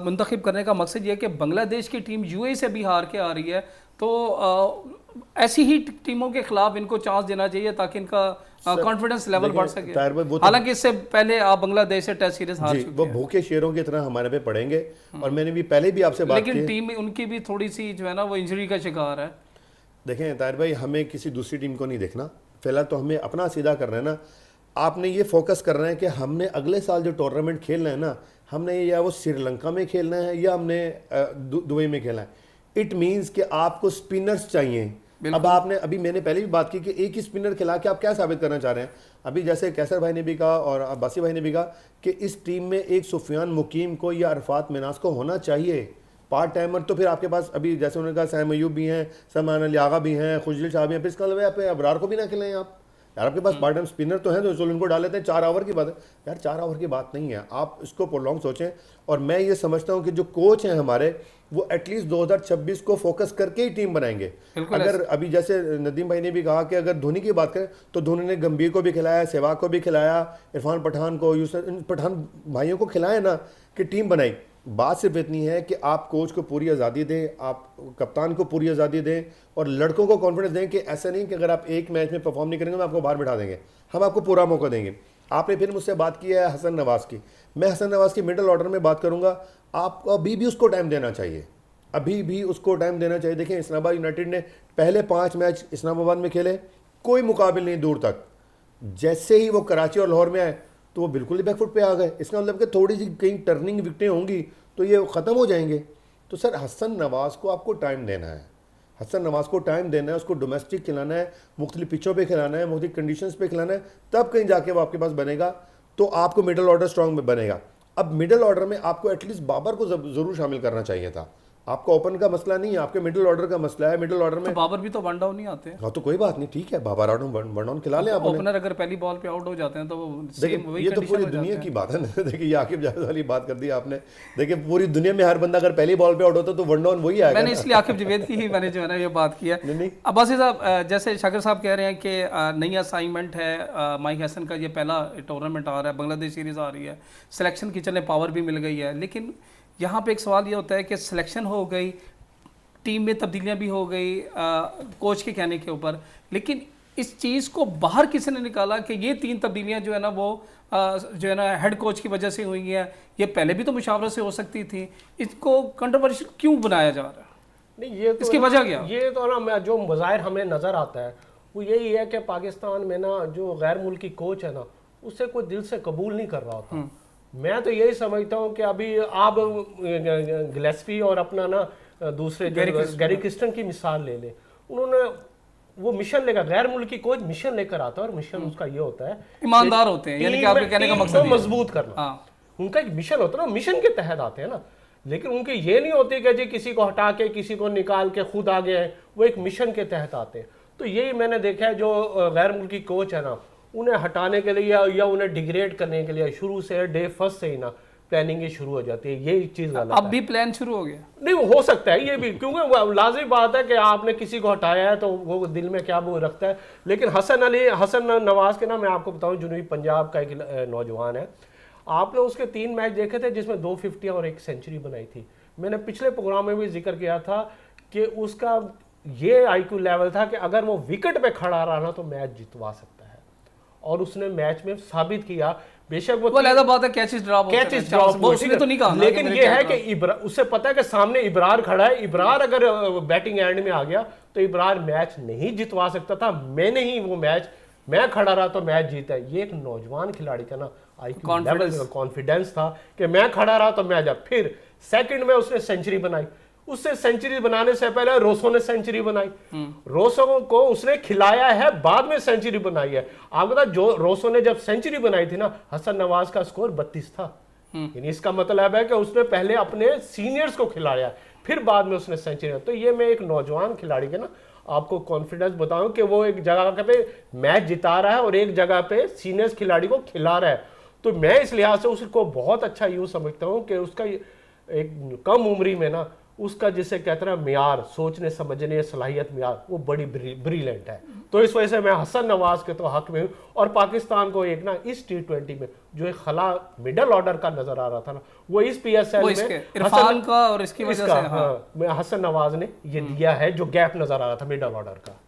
मुंतखब करने का मकसद ये है कि बांग्लादेश की टीम UAE से भी हार के आ रही है, तो ऐसी ही टीमों के खिलाफ इनको चांस देना चाहिए ताकि इनका कॉन्फिडेंस लेवल बढ़ सके। हालांकि इससे पहले आप बांग्लादेश से टेस्ट सीरीज हार चुके हैं, वो भूखे शेरों की तरह हमारे पे पड़ेंगे। और मैंने भी पहले भी आपसे बात की, लेकिन टीम उनकी भी थोड़ी सी जो है ना वो इंजरी का शिकार है। देखें ताहिर भाई, हमें किसी दूसरी टीम को नहीं देखना, फिलहाल तो हमें अपना सीधा करना है ना। आपने ये फोकस करना है कि हमने अगले साल जो टूर्नामेंट खेलना है ना, हमने या वो श्रीलंका में खेलना है या हमने दुबई में खेलना है। इट मीन्स कि आपको स्पिनर्स चाहिए। अब आपने अभी मैंने पहले भी बात की कि एक ही स्पिनर खिला के आप क्या साबित करना चाह रहे हैं। अभी जैसे कैसर भाई ने भी कहा और अब्बासी भाई ने भी कहा कि इस टीम में एक सुफियान मुकीम को या अरफात मिनास को होना चाहिए पार्ट टाइमर। तो फिर आपके पास अभी जैसे उन्होंने कहा सैम अयूब भी हैं, सलमान अली आगा भी हैं, खुशदिल शाह भी हैं, फिर इसका मतलब आप अबरार को भी ना खिलाएं आप यार। आपके पास पार्ट टाइम स्पिनर तो हैं, तो चलो इनको डाल लेते हैं। 4 ओवर की बात है यार, 4 ओवर की बात नहीं है, आप इसको प्रोलॉन्ग सोचें। और मैं ये समझता हूँ कि जो कोच हैं हमारे, वो एटलीस्ट 2026 को फोकस करके ही टीम बनाएंगे। अगर अभी जैसे नदीम भाई ने भी कहा कि अगर धोनी की बात करें तो धोनी ने गंभीर को भी खिलाया, सहवाग को भी खिलाया, इरफान पठान को, इन पठान भाइयों को खिलाया ना कि टीम बनाई। बात सिर्फ इतनी है कि आप कोच को पूरी आज़ादी दें, आप कप्तान को पूरी आज़ादी दें और लड़कों को कॉन्फिडेंस दें कि ऐसा नहीं कि अगर आप एक मैच में परफॉर्म नहीं करेंगे तो आपको बाहर बिठा देंगे, हम आपको पूरा मौका देंगे। आपने फिर मुझसे बात की है हसन नवाज़ की, मैं हसन नवाज़ की मिडिल ऑर्डर में बात करूंगा। आपको अभी भी उसको टाइम देना चाहिए, अभी भी उसको टाइम देना चाहिए। देखें इस्लामाबाद यूनाइटेड ने पहले 5 मैच इस्लामाबाद में खेले, कोई मुकाबले नहीं दूर तक। जैसे ही वो कराची और लाहौर में आए तो वो बिल्कुल ही बैकफुट पे आ गए। इसका मतलब कि थोड़ी सी कहीं टर्निंग विकेटें होंगी तो ये ख़त्म हो जाएंगे। तो सर हसन नवाज़ को आपको टाइम देना है, हसन नवाज को टाइम देना है, उसको डोमेस्टिक खिलाना है, मुख्तलिफ पिचों पे खिलाना है, मुख्तलिफ कंडीशंस पे खिलाना है, तब कहीं जाके वो आपके पास बनेगा, तो आपको मिडिल ऑर्डर स्ट्रॉन्ग में बनेगा। अब मिडिल ऑर्डर में आपको एटलीस्ट बाबर को ज़रूर शामिल करना चाहिए था। आपका ओपन का मसला नहीं है, आपके मिडिल ऑर्डर का मसला है। मिडिल ऑर्डर में तो बाबर भी तो वन डाउन नहीं आते हैं। हाँ तो कोई बात नहीं, ठीक है, बाबर आउट वन डाउन खिला लें आप। ओपनर अगर पहली बॉल पे आउट हो जाते हैं तो देखिए ये तो पूरी दुनिया की बात है ना। देखिए ये आकिब जावेद वाली बात कर दी आपने। देखिए पूरी दुनिया में हर बंदा अगर पहली बॉल पे आउट होता तो वन डाउन वही आएगा। मैंने इसलिए आकिब जावेद की ही मैंने जो है ना ये बात किया। अब्बासी साहब, जैसे शाकिर साहब कह रहे हैं कि नई असाइनमेंट है, माइक हसन का ये पहला टूर्नामेंट आ रहा है, बांग्लादेश सीरीज़ आ रही है, सिलेक्शन की चलने पावर भी मिल गई है, लेकिन यहाँ पे एक सवाल ये होता है कि सिलेक्शन हो गई, टीम में तब्दीलियां भी हो गई कोच के कहने के ऊपर, लेकिन इस चीज़ को बाहर किसी ने निकाला कि ये 3 तब्दीलियां जो है ना वो जो है ना हेड कोच की वजह से हुई हैं, ये पहले भी तो मुशावरत से हो सकती थी, इसको कंट्रोवर्शियल क्यों बनाया जा रहा है? नहीं ये तो इसकी वजह क्या? ये तो ना जो मज़ाहिर हमें नज़र आता है वो यही है कि पाकिस्तान में ना जो गैर मुल्की कोच है ना उसे कोई दिल से कबूल नहीं कर रहा होता। मैं तो यही समझता हूँ कि अभी आप गिलेस्पी और अपना ना दूसरे गैरी क्रिस्टन की मिसाल ले ले, उन्होंने वो मिशन लेकर, गैर मुल्की कोच मिशन लेकर आता है और मिशन उसका ये होता है ईमानदार होते हैं, यानी कि आपके कहने का मकसद मजबूत करना। उनका एक मिशन होता है ना, मिशन के तहत आते हैं ना, लेकिन उनकी ये नहीं होती कि जी किसी को हटा के किसी को निकाल के खुद आ गए हैं, वो एक मिशन के तहत आते हैं। तो यही मैंने देखा है, जो गैर मुल्की कोच है ना उन्हें हटाने के लिए या उन्हें डिग्रेड करने के लिए शुरू से डे फर्स्ट से ही ना प्लानिंग ही शुरू हो जाती है। ये चीज गलत है। अब भी प्लान शुरू हो गया? नहीं हो सकता है ये भी, क्योंकि लाजमी बात है कि आपने किसी को हटाया है तो वो दिल में क्या वो रखता है। लेकिन हसन नवाज के ना मैं आपको बताऊं, जुनूबी पंजाब का एक नौजवान है, आपने उसके 3 मैच देखे थे जिसमें 2 50 और 1 सेंचुरी बनाई थी। मैंने पिछले प्रोग्राम में भी जिक्र किया था कि उसका ये IQ लेवल था कि अगर वो विकेट पे खड़ा रहा ना तो मैच जितवा सकता है, और उसने मैच में साबित किया। बेशक वो लहदा बात है, कैचेस ड्रॉप उसने तो नहीं कहा, लेकिन ये है कि उससे पता है कि सामने इब्रार खड़ा है, इब्रार अगर बैटिंग एंड में आ गया तो इब्रार मैच नहीं जितवा सकता था। मैंने ही वो मैच, मैं खड़ा रहा तो मैच जीता है। ये एक नौजवान खिलाड़ी का ना IQ लेवल, कॉन्फिडेंस था कि मैं खड़ा रहा तो मैच। फिर सेकंड में उसने सेंचुरी बनाई, उससे सेंचुरी बनाने से पहले रोसो ने सेंचुरी बनाई, रोसो को उसने खिलाया है, बाद में सेंचुरी बनाई है। आप बता, जो रोसो ने जब सेंचुरी बनाई थी ना, हसन नवाज का स्कोर 32 था। यानी इसका मतलब है कि उसने पहले अपने सीनियर्स को खिलाया, फिर बाद में उसने सेंचुरी। तो ये मैं एक नौजवान खिलाड़ी के ना आपको कॉन्फिडेंस बताऊं कि वो एक जगह पे मैच जिता रहा है और एक जगह पे सीनियर्स खिलाड़ी को खिला रहा है। तो मैं इस लिहाज से उसको बहुत अच्छा यूं समझता हूं कि उसका एक कम उम्री में ना उसका जिसे कहते हैं मियार, सोचने समझने सलाहियत मियार, वो बड़ी ब्रिलियंट है। तो इस वजह से मैं हसन नवाज के तो हक में हूँ। और पाकिस्तान को एक ना इस T20 में जो एक खला मिडल ऑर्डर का नजर आ रहा था ना, वो इस PSL में इरफान का और इसकी वजह से हसन नवाज ने ये दिया है, जो गैप नजर आ रहा था मिडल ऑर्डर का।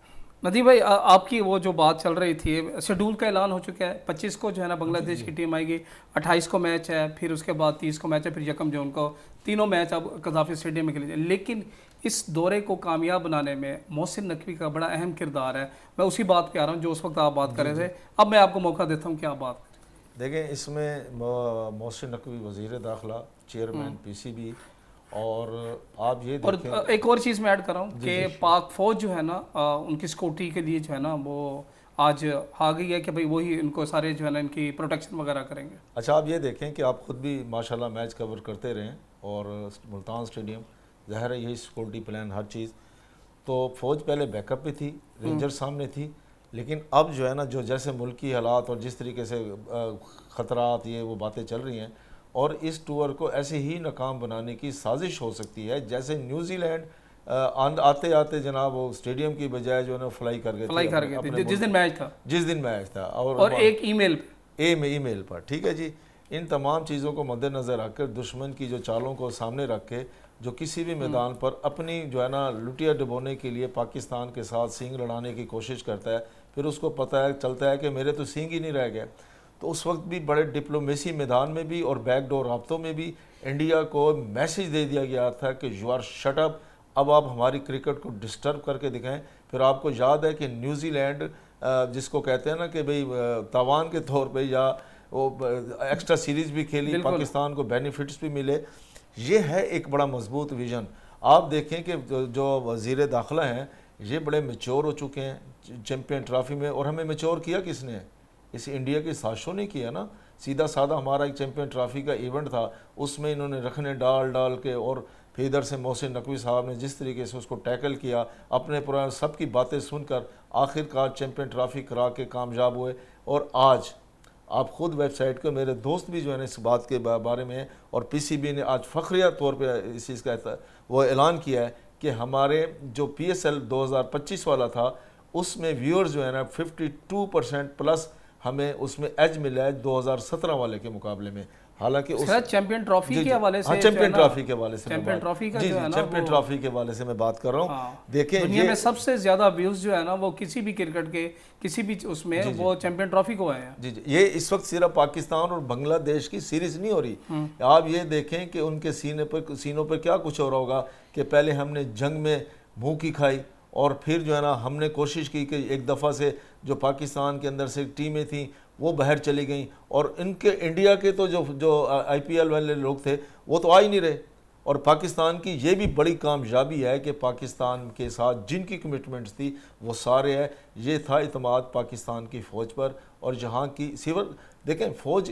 नदीम भाई, आपकी वो जो बात चल रही थी, शेड्यूल का ऐलान हो चुका है। 25 को जो है ना बांग्लादेश की टीम आएगी, 28 को मैच है, फिर उसके बाद 30 को मैच है, फिर 1 जून को। तीनों मैच अब कज़ाफ़ी स्टेडियम में खेले जाए। लेकिन इस दौरे को कामयाब बनाने में मोहसिन नकवी का बड़ा अहम किरदार है। मैं उसी बात पे आ रहा हूँ जो उस वक्त आप बात कर रहे थे। अब मैं आपको मौका देता हूँ कि आप बात करें। देखें, इसमें मोहसिन नकवी वज़ीर दाखिला, चेयरमैन PCB, और आप ये देखें, और एक और चीज़ मैं ऐड कर रहा हूँ कि पाक फौज जो है ना उनकी सिक्योरिटी के लिए जो है ना वो आज आ गई है कि भाई वही इनको सारे जो है ना इनकी प्रोटेक्शन वगैरह करेंगे। अच्छा, आप ये देखें कि आप ख़ुद भी माशाल्लाह मैच कवर करते रहें, और मुल्तान स्टेडियम ज़ाहिर है यही सिक्योरिटी प्लान हर चीज़। तो फ़ौज पहले बैकअप पे थी, रेंजर सामने थी, लेकिन अब जो है ना जो जैसे मुल्की हालात और जिस तरीके से ख़तरात ये वो बातें चल रही हैं, और इस टूर को ऐसे ही नाकाम बनाने की साजिश हो सकती है जैसे न्यूजीलैंड आते आते जनाब वो स्टेडियम की बजाय जो है ना फ्लाई कर गए थे जिस दिन मैच था और एक ईमेल पर। ठीक है जी, इन तमाम चीज़ों को मद्देनज़र रखकर दुश्मन की जो चालों को सामने रख के जो किसी भी मैदान पर अपनी जो है ना लुटिया डुबोने के लिए पाकिस्तान के साथ सींग लड़ाने की कोशिश करता है, फिर उसको पता है चलता है कि मेरे तो सींग ही नहीं रह गए। तो उस वक्त भी बड़े डिप्लोमेसी मैदान में भी और बैकडोर राब्तों में भी इंडिया को मैसेज दे दिया गया था कि यू आर शट अप, अब आप हमारी क्रिकेट को डिस्टर्ब करके दिखाएं। फिर आपको याद है कि न्यूजीलैंड जिसको कहते हैं ना कि भाई तावान के तौर पे या वो एक्स्ट्रा सीरीज़ भी खेली, पाकिस्तान को बेनिफिट्स भी मिले। ये है एक बड़ा मजबूत विजन। आप देखें कि जो वज़ीर दाखिला हैं ये बड़े मैच्योर हो चुके हैं चैम्पियन ट्रॉफी में, और हमें मैच्योर किया किसने? इस इंडिया की साजिशों ने किया ना। सीधा साधा हमारा एक चैम्पियन ट्रॉफी का इवेंट था, उसमें इन्होंने रखने डाल के, और फिर इधर से मोहसिन नकवी साहब ने जिस तरीके से उसको टैकल किया, अपने पुराने सब की बातें सुनकर आखिरकार चैम्पियन ट्रॉफी करा के कामयाब हुए। और आज आप ख़ुद वेबसाइट को, मेरे दोस्त भी जो है ना इस बात के बारे में, और पीसीबी ने आज फ़ख्रिया तौर पे इस चीज़ का वो ऐलान किया है कि हमारे जो PSL 2025 वाला था उसमें व्यूअर्स जो है ना 52% प्लस हमें उसमें एज मिला है 2017 वाले के मुकाबले में। हालांकि उस चैंपियन ट्रॉफी के हवाले से, चैंपियन ट्रॉफी के हवाले से, चैंपियन ट्रॉफी का जी जो है ना, चैंपियन ट्रॉफी के हवाले से मैं बात कर रहा हूँ। देखें दुनिया में सबसे ज्यादा व्यूज जो है ना वो किसी भी क्रिकेट के किसी भी उसमें वो चैंपियन ट्रॉफी को आए हैं। जी जी, ये इस वक्त सिर्फ पाकिस्तान और बांग्लादेश की सीरीज नहीं हो रही। आप ये देखें कि उनके सीनों पर क्या कुछ हो रहा होगा कि पहले हमने जंग में मुंह की खाई, और फिर जो है ना हमने कोशिश की कि एक दफ़ा से जो पाकिस्तान के अंदर से टीमें थीं वो बाहर चली गईं, और इनके इंडिया के तो जो IPL वाले लोग थे वो तो आ ही नहीं रहे। और पाकिस्तान की ये भी बड़ी कामयाबी है कि पाकिस्तान के साथ जिनकी कमिटमेंट्स थी वो सारे है। ये था इतमाद पाकिस्तान की फ़ौज पर, और जहाँ की सिविल देखें फ़ौज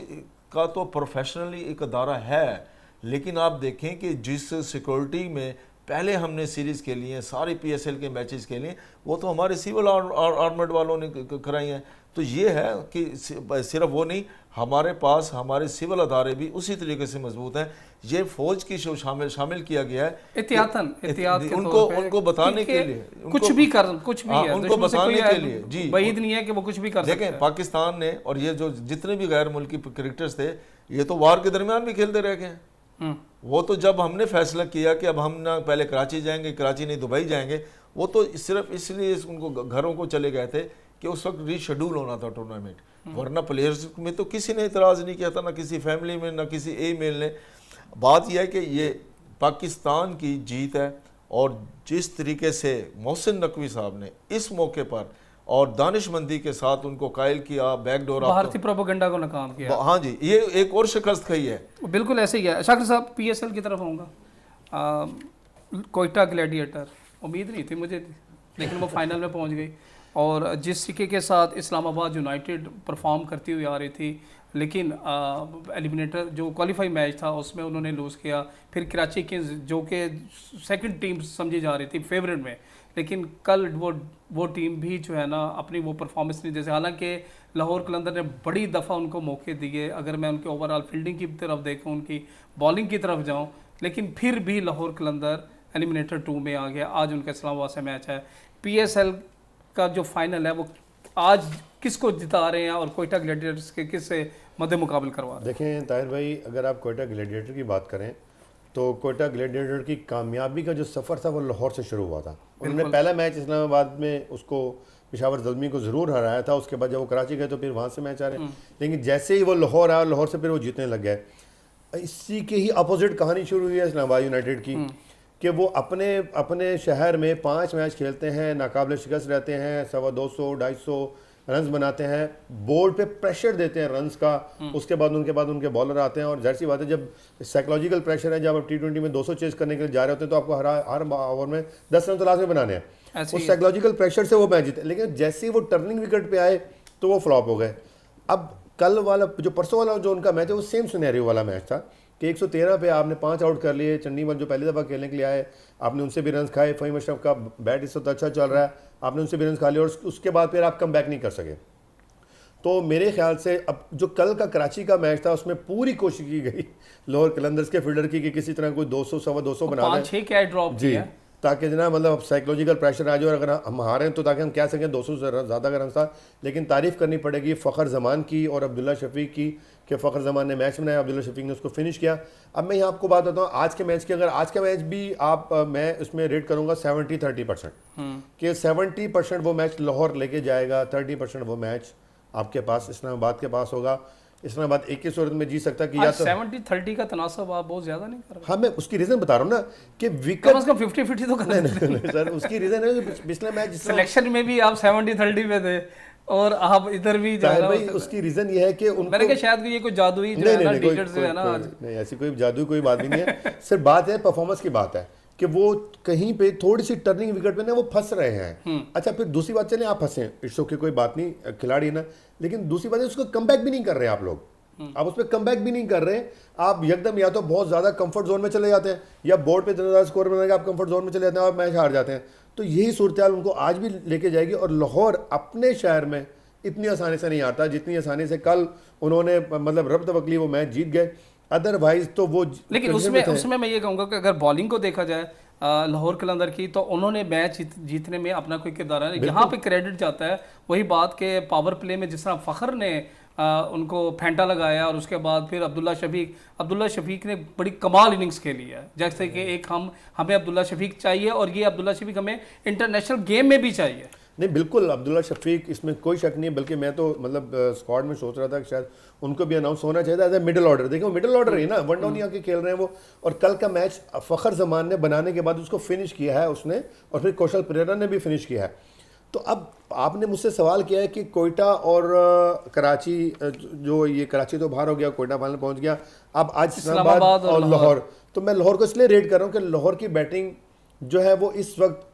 का तो प्रोफेशनली एक अदारा है, लेकिन आप देखें कि जिस सिक्योरिटी में पहले हमने सीरीज़ के लिए सारे PSL के मैचेस के लिए वो तो हमारे सिविल आर्मर्ड वालों ने कराई हैं। तो ये है कि सिर्फ वो नहीं, हमारे पास हमारे सिविल अदारे भी उसी तरीके से मजबूत हैं। ये फौज की शामिल किया गया है एहतियात उनको बताने के लिए, कुछ भी है, उनको बताने के लिए। जी, वहीद नहीं है कि वो कुछ भी कर सकते हैं। देखें पाकिस्तान ने, और ये जो जितने भी गैर मुल्की क्रिकेटर्स थे ये तो वार के दरमियान भी खेलते रह गए हैं। वो तो जब हमने फैसला किया कि अब हम ना पहले कराची जाएंगे, कराची नहीं दुबई जाएंगे, वो तो सिर्फ इसलिए उनको घरों को चले गए थे कि उस वक्त रीशेड्यूल होना था टूर्नामेंट, वरना प्लेयर्स में तो किसी ने इतराज़ नहीं किया था, ना किसी फैमिली में, ना किसी ईमेल ने। बात यह है कि ये पाकिस्तान की जीत है, और जिस तरीके से मोहसिन नकवी साहब ने इस मौके पर और दानिशमंदी के साथ उनको कायल किया, बैकडोर भारतीय प्रोपेगेंडा को नाकाम किया। हाँ जी, ये एक और शिकस्त खाई है। बिल्कुल ऐसे ही है। शाकिर साहब, PSL की तरफ आऊँगा, कोयटा ग्लैडिएटर उम्मीद नहीं थी मुझे, लेकिन वो फाइनल में पहुँच गई, और जिस तरीके के साथ इस्लामाबाद यूनाइटेड परफॉर्म करती हुई आ रही थी, लेकिन एलिमिनेटर जो क्वालिफाई मैच था उसमें उन्होंने लूज़ किया। फिर कराची किंग्स जो कि सेकंड टीम समझी जा रही थी फेवरेट में, लेकिन कल वो टीम भी जो है ना अपनी वो परफॉर्मेंस नहीं जैसे, हालांकि लाहौर कलंदर ने बड़ी दफ़ा उनको मौके दिए। अगर मैं उनके ओवरऑल फील्डिंग की तरफ देखूँ, उनकी बॉलिंग की तरफ जाऊँ, लेकिन फिर भी लाहौर कलंदर एलिमिनेटर 2 में आ गया। आज उनका इस्लामाबाद से मैच है। PSL का जो फाइनल है वो आज किसको जिता रहे हैं, और कोयटा ग्लैडिएटर्स के किससे मद्दे मुकाबल करवा रहे हैं? देखें ताहिर भाई, अगर आप कोयटा ग्लैडिएटर की बात करें तो कोयटा ग्लैडिएटर की कामयाबी का जो सफ़र था वो लाहौर से शुरू हुआ था। उन्होंने पहला मैच इस्लामाबाद में उसको पेशावर ज़ल्मी को ज़रूर हराया था, उसके बाद जब वो कराची गए तो फिर वहाँ से मैच आ रहे, लेकिन जैसे ही वो लाहौर आया, लाहौर से फिर वो जीतने लग गए। इसी की ही अपोजिट कहानी शुरू हुई है इस्लामाबाद यूनाइटेड की, कि वो अपने शहर में 5 मैच खेलते हैं, नाकाबिल शिकस्त रहते हैं, 250 250 रन्स बनाते हैं, बोर्ड पे प्रेशर देते हैं रन्स का। उसके बाद उनके बॉलर आते हैं, और जाहिर सी बात है जब साइकोलॉजिकल प्रेशर है, जब आप T20 में 200 चेज करने के लिए जा रहे होते हैं तो आपको हर ओवर में 10 रन तो लास्ट में बनाने हैं। उस साइकोलॉजिकल प्रेशर से वो मैच जीते, लेकिन जैसे ही वो टर्निंग विकेट पे आए तो वो फ्लॉप हो गए। अब कल वाला जो परसों वाला जो उनका मैच है वो सेम सिनेरियो वाला मैच था कि 113 पे आपने 5 आउट कर लिए। चंडीगढ़ जो पहली दफ़ा खेलने के लिए आए, आपने उनसे भी रन खाए। फ़हीम अशरफ का बैट इस वक्त अच्छा चल रहा है, आपने उनसे भी रन खा लिए, और उसके बाद फिर आप कम बैक नहीं कर सके। तो मेरे ख्याल से अब जो कल का कराची का मैच था उसमें पूरी कोशिश की गई लाहौर कलंदर्स के फील्डर की कि किसी तरह कोई 200 सवा 200 बना दें, 5-6 कैच ड्रॉप जी, ताकि जना मतलब साइकोलॉजिकल प्रेशर आ जाए, और अगर हम हारें तो ताकि हम कह सकें 200 से ज़्यादा का रन था। लेकिन तारीफ़ करनी पड़ेगी फ़खर जमान की और अब्दुल्ला शफीक की कि फ़खर जमान ने मैच बनाया, अब्दुल्ला शफीक ने उसको फिनिश किया। अब मैं यहाँ आपको बात बताता हूँ आज के मैच की, अगर आज का मैच भी आप मैं उसमें रेट करूँगा 70-30% कि 70% वो मैच लाहौर लेके जाएगा, 30% वो मैच आपके पास इस्लामाबाद के पास होगा। इस्लामाबाद एक ही सूरत में जीत सकता कि या तो 70-30 का तनासब आप बहुत ज्यादा नहीं कर रहे। हाँ, मैं उसकी रीजन बता रहा हूँ ना कि कम से कम 50-50 तो करना नहीं सर, उसकी रीजन है कि पिछले मैच सिलेक्शन में भी आप 70-30 में थे, और आप इधर भी जा रहे हो। उसकी रीजन ये है कि मैंने कहा शायद ये कोई जादुई जो है ना टीचर से है ना, नहीं ऐसी कोई जादुई कोई बात नहीं है। सिर्फ बात है परफॉर्मेंस की बात है कि वो कहीं पे थोड़ी सी टर्निंग विकेट पे ना वो फंस रहे हैं। अच्छा, फिर दूसरी बात, चले आप फंसे, इट्स ओके, कोई बात नहीं, खिलाड़ी ना, लेकिन दूसरी बात है उसको कमबैक भी नहीं कर रहे आप लोग, आप उस पर कमबैक भी नहीं कर रहे। आप एकदम या तो बहुत ज़्यादा कंफर्ट जोन में चले जाते हैं, या बोर्ड पे इतना ज़्यादा स्कोर बनाकर आप कंफर्ट जोन में चले जाते हैं और मैच हार जाते हैं। तो यही सूरत हाल उनको आज भी लेके जाएगी, और लाहौर अपने शहर में इतनी आसानी से नहीं आता जितनी आसानी से कल उन्होंने, मतलब रब तवक्ली वो मैच जीत गए, अदरवाइज तो वो। लेकिन उसमें मैं ये कहूँगा कि अगर बॉलिंग को देखा जाए लाहौर कलंदर की, तो उन्होंने मैच जीतने में अपना कोई किरदार है, यहाँ पे क्रेडिट जाता है वही बात के पावर प्ले में, जिस तरह फ़खर ने उनको फेंटा लगाया, और उसके बाद फिर अब्दुल्ला शफीक ने बड़ी कमाल इनिंग्स खेली है। जैसे कि एक हमें अब्दुल्ला शफीक चाहिए, और ये अब्दुल्ला शफीक हमें इंटरनेशनल गेम में भी चाहिए। नहीं, बिल्कुल अब्दुल्ला शफीक, इसमें कोई शक नहीं है, बल्कि मैं तो मतलब स्क्वाड में सोच रहा था कि शायद उनको भी अनाउंस होना चाहिए था एज ए मिडिल ऑर्डर। देखो मिडिल ऑर्डर ही ना, वन डाउन आके खेल रहे हैं वो, और कल का मैच फ़खर जमान ने बनाने के बाद उसको फिनिश किया है उसने, और फिर कौशल परेरा ने भी फिनिश किया है। तो अब आपने मुझसे सवाल किया है कि कोयटा और कराची, जो ये कराची तो बाहर हो गया, कोयटा फाइनल पहुंच गया, अब आज इस्लामाबाद और लाहौर। तो मैं लाहौर को इसलिए रेट कर रहा हूँ कि लाहौर की बैटिंग जो है वो इस वक्त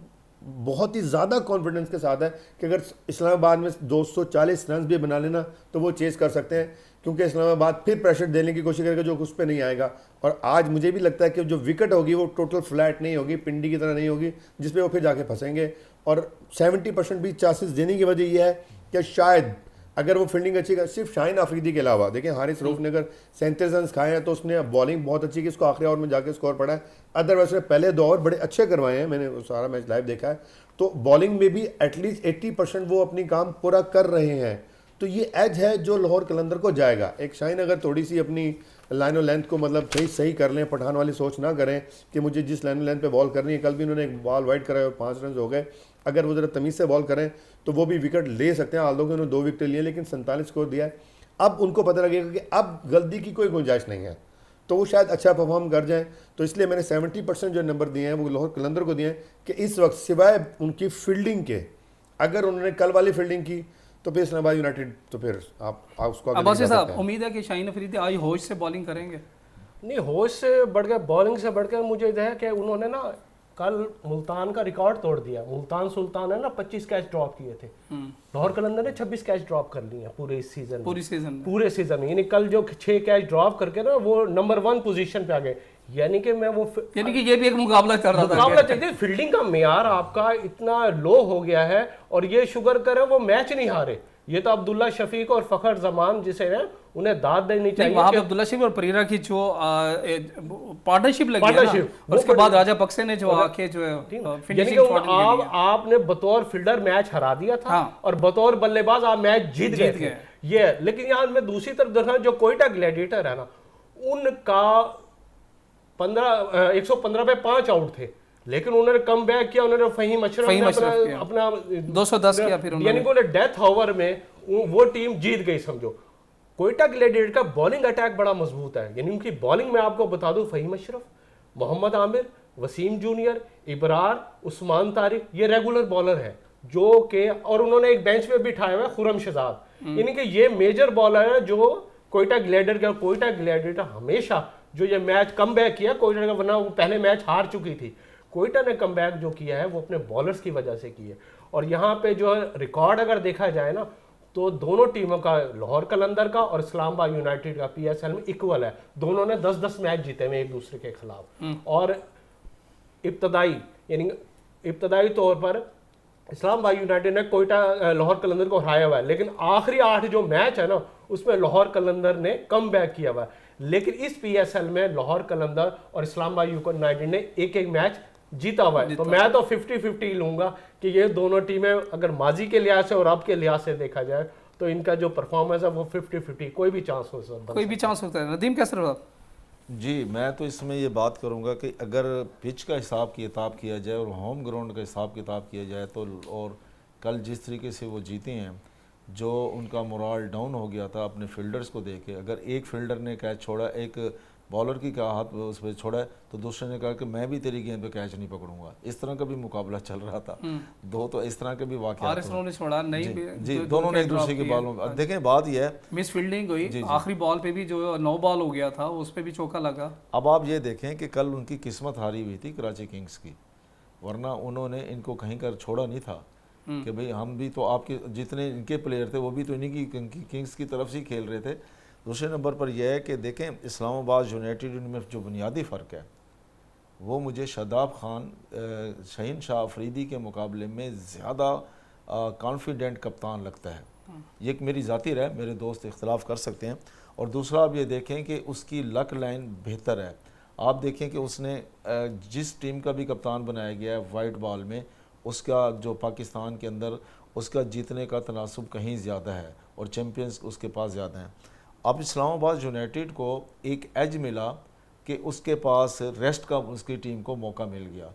बहुत ही ज़्यादा कॉन्फिडेंस के साथ है कि अगर इस्लामाबाद में 240 रन भी बना लेना तो वो चेज़ कर सकते हैं, क्योंकि इस्लामाबाद फिर प्रेशर देने की कोशिश करेगा जो उस पर नहीं आएगा। और आज मुझे भी लगता है कि जो विकेट होगी वो टोटल फ्लैट नहीं होगी, पिंडी की तरह नहीं होगी, जिसपे वो फिर जाके फंसेंगे। और 70% भी चांसेस देने की वजह यह है कि शायद अगर वो फील्डिंग अच्छी कर, सिर्फ शाहीन आफरीदी के अलावा, देखिए हारिस रऊफ ने अगर 37 रन खाए हैं तो उसने बॉलिंग बहुत अच्छी की, इसको आखिरी ओवर में जाके स्कोर पड़ा है। अदरवाइज उसने पहले 2 ओवर बड़े अच्छे करवाए हैं, मैंने सारा मैच लाइव देखा है। तो बॉलिंग में भी एटलीस्ट 80% वो अपनी काम पूरा कर रहे हैं। तो ये एज है जो लाहौर कलंदर को जाएगा। एक शाहीन अगर थोड़ी सी अपनी लाइन और लेंथ को मतलब सही कर लें, पठान वाली सोच ना करें कि मुझे जिस लाइन और लेंथ पे बॉल करनी है, कल भी उन्होंने एक बॉल वाइड कराया और 5 रन हो गए, अगर वो ज़रा तमीज़ से बॉल करें तो वो भी विकेट ले सकते हैं। आल्दो के उन्होंने 2 विकेट लिए, लेकिन 47 स्कोर दिया है। अब उनको पता लगेगा कि अब गलती की कोई गुंजाइश नहीं है, तो वो शायद अच्छा परफॉर्म कर जाएं। तो इसलिए मैंने 70% जो नंबर दिए हैं वो लाहौर कलंदर को दिए हैं कि इस वक्त सिवाय उनकी फील्डिंग के, अगर उन्होंने कल वाली फील्डिंग की तो फिर इस्लामाबाद यूनाइटेड तो फिर आप उसको अब्बासी साहब, उम्मीद है कि शाहीन अफरीदी आज होश से बॉलिंग करेंगे। नहीं, होश से बढ़कर, बॉलिंग से बढ़कर मुझे यह है कि उन्होंने ना कल मुल्तान का रिकॉर्ड तोड़ दिया। मुल्तान सुल्तान है ना 25 कैच ड्रॉप किए थे, लाहौर कलंदर ने 26 कैच ड्रॉप कर लिए हैं पूरे सीजन में। यानी कल जो 6 कैच ड्रॉप करके ना वो नंबर 1 पोजीशन पे आ गए। यानी कि ये भी एक मुकाबला चल रहा था। फील्डिंग का मेयार आपका इतना लो हो गया है, और ये शुगर करे वो मैच नहीं हारे। ये तो अब्दुल्ला शफीक और फ़खर जमान जिसे है उन्हें दाद देनी चाहिए। वहां पे अब्दुल्ला शफीक और परेरा की जो पार्टनरशिप लगी है ना, उसके बाद राजा पक्से ने जो आके जो है फिनिशिंग शॉट, आपने बतौर फील्डर मैच हरा दिया था, और बतौर बल्लेबाज आप मैच जीत गए ये। लेकिन यहाँ मैं दूसरी तरफ देखा, जो कोयटा ग्लैडिएटर है ना, उनका 115 पे 5 आउट थे, लेकिन उन्होंने कम बैक किया। उन्होंने फहीम अशरफ अपना 210 किया, फिर यानी कि डेथ ओवर में वो टीम जीत गई समझो। कोयटा ग्लैडिएटर का बॉलिंग अटैक बड़ा मजबूत है। यानी उनकी बॉलिंग में आपको बता दूं, फहीम अशरफ, मोहम्मद आमिर, वसीम जूनियर, इबरार, उस्मान तारिक, ये रेगुलर बॉलर है जो के, और उन्होंने एक बेंच पे बिठाया हुआ है खुरम शहजाद। यानी कि ये मेजर बॉलर है जो कोयटा ग्लैडिएटर हमेशा जो ये मैच कम बैक किया कोयटा का, वरना वो पहले मैच हार चुकी थी। कोयटा ने कम बैक जो किया है वो अपने बॉलर्स की वजह से की है। और यहाँ पे जो रिकॉर्ड अगर देखा जाए ना, तो दोनों टीमों का, लाहौर कलंदर का और इस्लामाबाद यूनाइटेड का PSL में इक्वल है। दोनों ने 10-10 मैच जीते हुए एक दूसरे के खिलाफ। और इब्तदाई तौर पर इस्लामाबाद यूनाइटेड ने कोयटा लाहौर कलंदर को हराया हुआ है, लेकिन आखिरी 8 जो मैच है ना उसमें लाहौर कलंदर ने कम बैक किया हुआ है। लेकिन इस PSL में लाहौर कलंदर और इस्लामाबाद यूनाइटेड ने एक मैच जीता हुआ है। तो मैं तो 50-50 लूंगा कि ये दोनों टीमें अगर माजी के लिहाज से और अब के लिहाज से देखा जाए तो इनका जो परफॉर्मेंस है वो 50-50, कोई भी चांस हो सकता है, कोई भी चांस होता है। नदीम कैसे रहा? जी, मैं तो इसमें ये बात करूंगा कि अगर पिच का हिसाब किताब किया जाए और होम ग्राउंड का हिसाब किताब किया जाए तो, और कल जिस तरीके से वो जीते हैं, जो उनका मोराल डाउन हो गया था अपने फील्डर्स को देख के, अगर एक फील्डर ने कैच छोड़ा, एक बॉलर की कहा हाथ उस पर छोड़ा है तो दूसरे ने कहा कि मैं भी तेरी गेंद पे कैच नहीं पकड़ूंगा। इस तरह का भी मुकाबला चल रहा था। दो तो इस तरह के भी वाकयात ने छोड़ा नहीं जी, दोनों ने एक दूसरे की बॉल में। देखें बात यह है, मिस फील्डिंग हुई, आखिरी बॉल पे भी जो 9 बॉल हो गया था उस पे भी चौका लगा। अब आप ये देखें कि कल उनकी किस्मत हारी हुई थी कराची किंग्स की, वरना उन्होंने इनको कहीं कर छोड़ा नहीं था कि भाई हम भी तो आपके जितने इनके प्लेयर थे वो भी तो इन्हीं की किंग्स की तरफ से ही खेल रहे थे। दूसरे नंबर पर यह है कि देखें इस्लामाबाद यूनाइटेड में जो बुनियादी फ़र्क है वो मुझे शादाब खान शहीन शाह अफरीदी के मुकाबले में ज़्यादा कॉन्फिडेंट कप्तान लगता है। ये एक मेरी ज़ाती राय, मेरे दोस्त इख्तलाफ कर सकते हैं। और दूसरा आप ये देखें कि उसकी लक लाइन बेहतर है। आप देखें कि उसने जिस टीम का भी कप्तान बनाया गया है वाइट बॉल में, उसका जो पाकिस्तान के अंदर उसका जीतने का तनासुब कहीं ज़्यादा है और चैम्पियंस उसके पास ज़्यादा हैं। अब इस्लामाबाद यूनाइटेड को एक एज मिला कि उसके पास रेस्ट का उसकी टीम को मौका मिल गया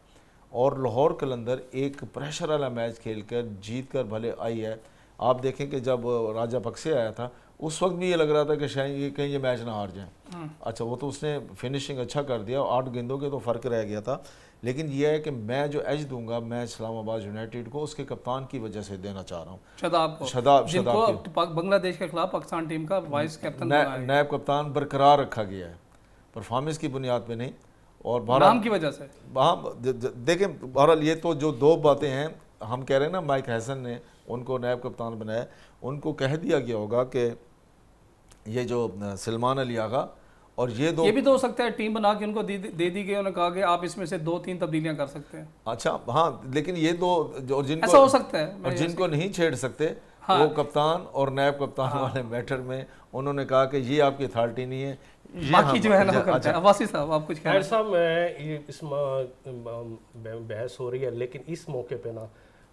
और लाहौर कलंदर एक प्रेशर वाला मैच खेलकर जीत कर भले आई है। आप देखें कि जब राजा पक्से आया था उस वक्त भी ये लग रहा था कि शायद ये कहीं ये मैच ना हार जाए। अच्छा, वो तो उसने फिनिशिंग अच्छा कर दिया, 8 गेंदों के तो फ़र्क रह गया था। लेकिन यह है कि मैं जो एज दूंगा मैं इस्लामाबाद यूनाइटेड को उसके कप्तान की वजह से देना चाह रहा हूँ, शदाब बांग्लादेश के खिलाफ पाकिस्तान टीम का वाइस कैप्टन नायब कप्तान बरकरार रखा गया है, परफॉर्मेंस की बुनियाद पे नहीं और नाम की वजह से। हाँ देखें, बहरहाल ये तो जो दो बातें हैं, हम कह रहे हैं ना माइक हैसन ने उनको नायब कप्तान बनाया, उनको कह दिया गया होगा कि ये जो सलमान अली आगा और ये भी तो हो सकता है टीम बना के उनको दे दी गई, उन्होंने कहा कि आप इसमें से 2-3 तब्दीलियां कर सकते हैं। अच्छा हाँ, लेकिन ये दो जो जिनको ऐसा हो सकता है और जिनको नहीं छेड़ सकते वो कप्तान और नायब कप्तान वाले मैटर में उन्होंने कहा कि ये आपकी अथॉरिटी नहीं है, बाकी जो है ना करते हैं। अब्बासी साहब आप कुछ खैर साहब, मैं इसमें बहस हो रही है लेकिन इस मौके पे ना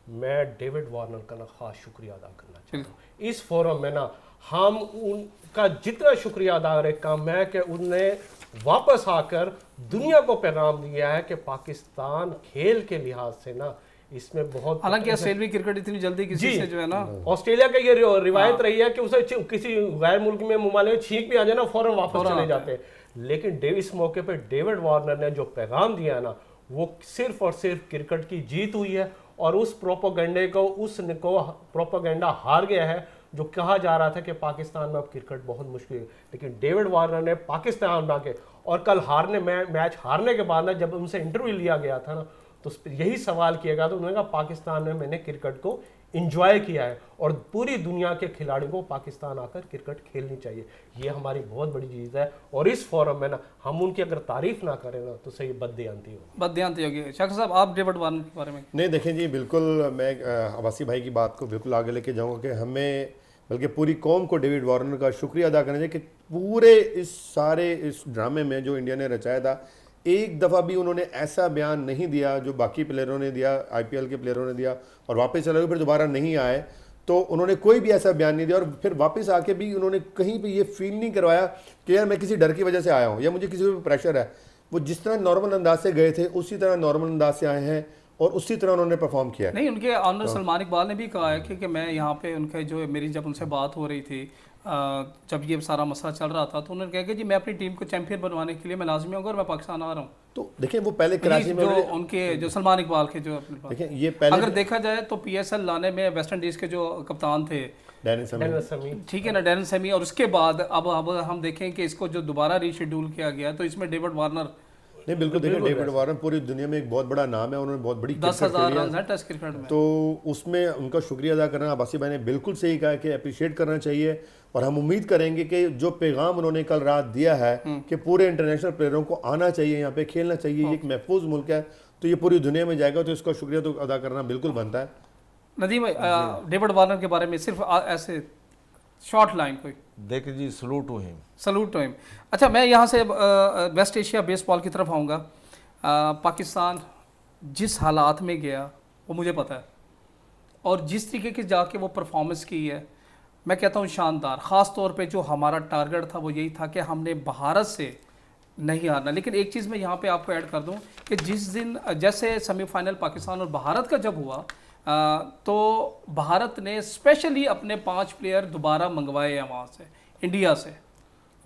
मैं डेविड वार्नर का ना खास शुक्रिया अदा करना चाहता हूँ। इस फोरम में ना हम उनका जितना शुक्रिया अदा करें कम है कि उनने वापस आकर दुनिया को पैगाम दिया है कि पाकिस्तान खेल के लिहाज से ना इसमें बहुत, हालांकि ऑस्ट्रेलिया क्रिकेट इतनी जल्दी किसी से जो है ना, ऑस्ट्रेलिया का ये रिवायत रही है कि उसे किसी गैर मुल्क में मुमालिक छींक भी आ जाए ना फौरन वापस चले जाते हैं। लेकिन इस मौके पे डेविड वार्नर ने जो पैगाम दिया ना वो सिर्फ और सिर्फ क्रिकेट की जीत हुई है और उस प्रोपोगंडे को प्रोपोगंडा हार गया है जो कहा जा रहा था कि पाकिस्तान में अब क्रिकेट बहुत मुश्किल है। लेकिन डेविड वार्नर ने पाकिस्तान बना के और कल मैच हारने के बाद ना जब उनसे इंटरव्यू लिया गया था ना तो यही सवाल किया गया तो उन्होंने कहा पाकिस्तान में मैंने क्रिकेट को इंजॉय किया है और पूरी दुनिया के खिलाड़ियों को पाकिस्तान आकर क्रिकेट खेलनी चाहिए, ये हमारी बहुत बड़ी चीज़ है। और इस फोरम में ना हम उनकी अगर तारीफ ना करें ना तो सही बददियांती होगी। शाकिर साहब, आप डेविड वार्नर के बारे में? नहीं देखें जी, बिल्कुल मैं अब्बासी भाई की बात को बिल्कुल आगे लेके जाऊँगा कि हमें बल्कि पूरी कौम को डेविड वार्नर का शुक्रिया अदा करना चाहिए कि पूरे इस ड्रामे में जो इंडिया ने रचाया था एक दफ़ा भी उन्होंने ऐसा बयान नहीं दिया जो बाकी प्लेयरों ने दिया, आईपीएल के प्लेयरों ने दिया और वापस चले गए फिर दोबारा नहीं आए, तो उन्होंने कोई भी ऐसा बयान नहीं दिया। और फिर वापस आके भी उन्होंने कहीं भी ये फील नहीं करवाया कि यार मैं किसी डर की वजह से आया हूँ या मुझे किसी पे प्रेशर है। वो जिस तरह नॉर्मल अंदाज से गए थे उसी तरह नॉर्मल अंदाज से आए हैं और उसी तरह उन्होंने परफॉर्म किया। नहीं, उनके ऑनर सलमान इकबाल ने भी कहा है कि मैं यहाँ पे उनके जो मेरी जब उनसे बात हो रही थी जब ये सारा मसला चल रहा था तो उन्होंने कहा कि जी मैं अपनी टीम को चैंपियन बनवाने के लिए मैं लाजमी होगा और मैं पाकिस्तान आ रहा हूँ। तो देखिए वो पहले कराची में जो उनके जो सलमान इकबाल के जो देखिए ये पहले अगर देखा जाए तो पीएसएल लाने में वेस्ट इंडीज के जो कप्तान थे डैरेन समी, ठीक है ना, डैरेन समी, और उसके बाद अब हम देखें कि इसको जो दोबारा रीशेड्यूल किया गया तो इसमें डेविड वार्नर नहीं बिल्कुल देखिए डेविड वार्नर पूरी दुनिया में एक बहुत बड़ा नाम है, उन्होंने बहुत बड़ी 10,000 रन है टेस्ट क्रिकेट में, तो उसमें उनका शुक्रिया अदा करना अब्बासी भाई ने बिल्कुल सही कहा कि अप्रिशिएट करना चाहिए। और हम उम्मीद करेंगे कि जो पैगाम उन्होंने कल रात दिया है कि पूरे इंटरनेशनल प्लेयरों को आना चाहिए, यहाँ पे खेलना चाहिए, ये एक महफूज मुल्क है, तो ये पूरी दुनिया में जाएगा, तो इसका शुक्रिया तो अदा करना बिल्कुल बनता है। नदीम भाई, डेविड वार्नर के बारे में सिर्फ ऐसे शॉर्ट लाइन कोई देखिए जी, सलूट टू हिम। अच्छा, मैं यहाँ से वेस्ट एशिया बेसबॉल की तरफ आऊँगा। पाकिस्तान जिस हालात में गया वो मुझे पता है और जिस तरीके की जाके वो परफॉर्मेंस की है, मैं कहता हूँ शानदार। ख़ास तौर पे जो हमारा टारगेट था वो यही था कि हमने भारत से नहीं हारना। लेकिन एक चीज़ मैं यहाँ पे आपको ऐड कर दूँ कि जिस दिन जैसे सेमीफाइनल पाकिस्तान और भारत का जब हुआ तो भारत ने स्पेशली अपने 5 प्लेयर दोबारा मंगवाए हैं वहाँ से, इंडिया से,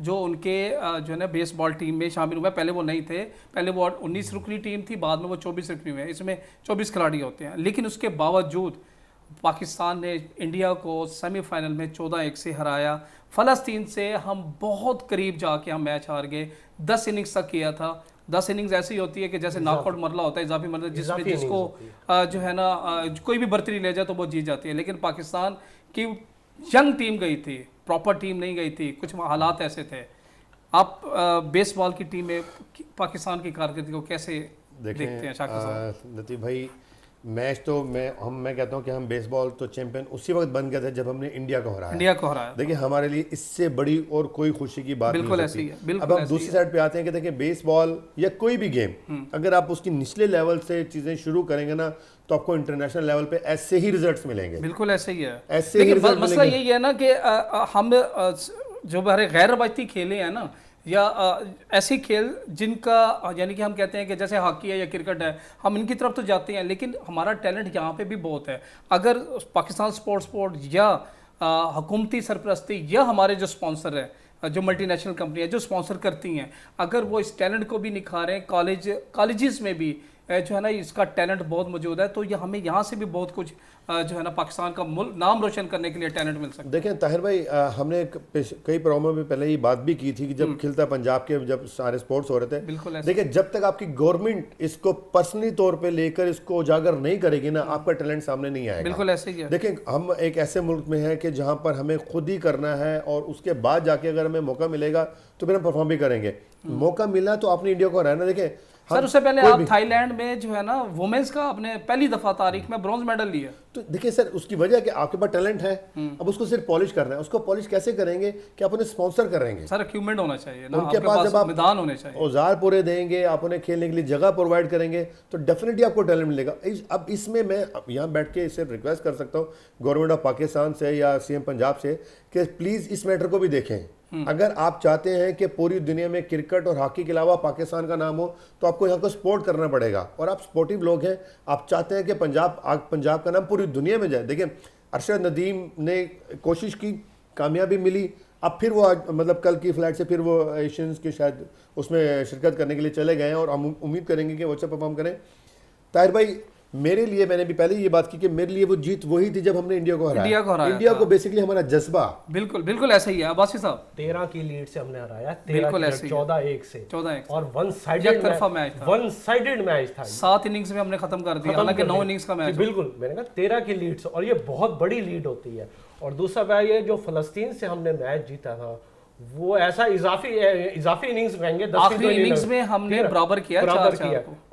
जो उनके जो है ना बेसबॉल टीम में शामिल हुए। पहले वो नहीं थे, पहले वो 19 रुकनी टीम थी, बाद में वो 24 रुकनी हुए। इसमें 24 खिलाड़ी होते हैं, लेकिन उसके बावजूद पाकिस्तान ने इंडिया को सेमीफाइनल में 14-1 से हराया। फ़लस्तीन से हम बहुत करीब जाके हम मैच हार गए, 10 इनिंग्स तक किया था। 10 इनिंग्स ऐसी होती है कि जैसे नॉकआउट मरला होता है, इजाफी मरला, जिसमें जिसको जो है ना कोई भी बर्तरी ले जाए तो वो जीत जाती है। लेकिन पाकिस्तान की यंग टीम गई थी, प्रॉपर टीम नहीं गई थी, कुछ हालात ऐसे थे। आप बेसबॉल की टीम में पाकिस्तान की कारकर्दगी को कैसे देखते हैं शाकिर साहब? लतीफ़ भाई, मैच तो मैं कहता हूँ कि हम बेसबॉल तो चैंपियन उसी वक्त बन गए थे जब हमने इंडिया को हराया। देखिए, हमारे लिए इससे बड़ी और कोई खुशी की बात नहीं हो सकती। अब हम दूसरी साइड पे आते हैं कि देखिए, बेसबॉल या कोई भी गेम अगर आप उसकी निचले लेवल से चीजें शुरू करेंगे ना, तो आपको इंटरनेशनल लेवल पे ऐसे ही रिजल्ट्स मिलेंगे। बिल्कुल ऐसे ही है, ऐसे ही रिजल्ट मसला यही है ना कि हम जो हमारे गैर रवायती खेले हैं ना, या ऐसे खेल जिनका यानी कि हम कहते हैं कि जैसे हॉकी है या क्रिकेट है, हम इनकी तरफ तो जाते हैं, लेकिन हमारा टैलेंट यहाँ पे भी बहुत है। अगर पाकिस्तान स्पोर्ट्स बोर्ड या हुकूमती सरपरस्ती या हमारे जो स्पॉन्सर है, जो मल्टीनेशनल कंपनी है जो स्पॉन्सर करती हैं, अगर वो इस टैलेंट को भी निखारें, कॉलेजेस में भी जो है ना इसका टैलेंट बहुत मौजूद है, तो ये हमें यहाँ से भी बहुत कुछ जो है ना पाकिस्तान का नाम रोशन करने के लिए टैलेंट मिल सकता है। देखें ताहिर भाई, हमने कई प्रोग्रामों में पहले ये बात भी की थी कि जब खिलता पंजाब के जब सारे स्पोर्ट्स हो रहे थे, बिल्कुल देखिए, जब तक आपकी गवर्नमेंट इसको पर्सनली तौर पे लेकर इसको उजागर नहीं करेगी ना, आपका टैलेंट सामने नहीं आएगा। बिल्कुल ऐसे ही है। देखें, हम एक ऐसे मुल्क में हैं कि जहाँ पर हमें खुद ही करना है, और उसके बाद जाके अगर हमें मौका मिलेगा तो फिर हम परफॉर्म भी करेंगे। मौका मिला तो आपने इंडिया को हराना। देखें सर, उससे पहले आप थाईलैंड में जो है ना वुमेन्स का आपने पहली दफा तारीख में ब्रॉन्ज मेडल लिया। तो देखिए सर, उसकी वजह कि आपके पास टैलेंट है, अब उसको सिर्फ पॉलिश करना है। उसको पॉलिश कैसे करेंगे कि आप उन्हें स्पॉन्सर करेंगे। सर, इक्विपमेंट होना चाहिए ना, उनके पास जब आप मैदान होने चाहिए, औजार पूरे देंगे, आप उन्हें खेलने के लिए जगह प्रोवाइड करेंगे, तो डेफिनेटली आपको टैलेंट मिलेगा। अब इसमें मैं यहाँ बैठ के सिर्फ रिक्वेस्ट कर सकता हूँ गवर्नमेंट ऑफ पाकिस्तान से या सीएम पंजाब से कि प्लीज इस मैटर को भी देखें। अगर आप चाहते हैं कि पूरी दुनिया में क्रिकेट और हॉकी के अलावा पाकिस्तान का नाम हो, तो आपको यहाँ को सपोर्ट करना पड़ेगा। और आप सपोर्टिव लोग हैं, आप चाहते हैं कि पंजाब का नाम पूरी दुनिया में जाए। देखिए, अरशद नदीम ने कोशिश की, कामयाबी मिली। अब फिर वो मतलब कल की फ्लाइट से फिर वो एशियंस के शायद उसमें शिरकत करने के लिए चले गए हैं, और हम उम्मीद करेंगे कि वो अच्छा परफॉर्म करें। ताहिर भाई, मेरे लिए, मैंने भी पहले ये बात की कि मेरे लिए वो जीत वही थी जब हमने इंडिया को हराया। इंडिया को बेसिकली हमारा जज्बा बिल्कुल ऐसा ही है। अब्बासी साहब, 13 की लीड से हमने हराया, 14-1 से और वन साइडेड मैच था। 7 इनिंग्स में हमने खत्म कर दिया, हालांकि 9 इनिंग्स का मैच। बिल्कुल, मैंने कहा 13 की लीड से, और ये बहुत बड़ी लीड होती है। और दूसरा बात ये, जो फलस्तीन से हमने मैच जीता था, वो ऐसा इजाफी इनिंग्स कहेंगे, आखिरी इनिंग्स में हमने बराबर किया।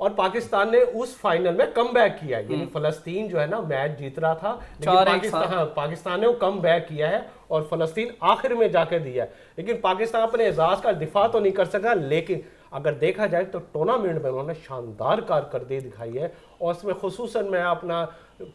और पाकिस्तान ने उस फाइनल में कम बैक किया। यानी फलस्तीन जो है ना मैच जीत रहा था, लेकिन पाकिस्तान ने वो कम बैक किया है, और फलस्तीन आखिर में जाकर दिया है। लेकिन पाकिस्तान अपने एजाज का दिफा तो नहीं कर सका, लेकिन अगर देखा जाए तो टूर्नामेंट में उन्होंने शानदार कारकर्दगी दिखाई है। और उसमें खुसूसन मैं अपना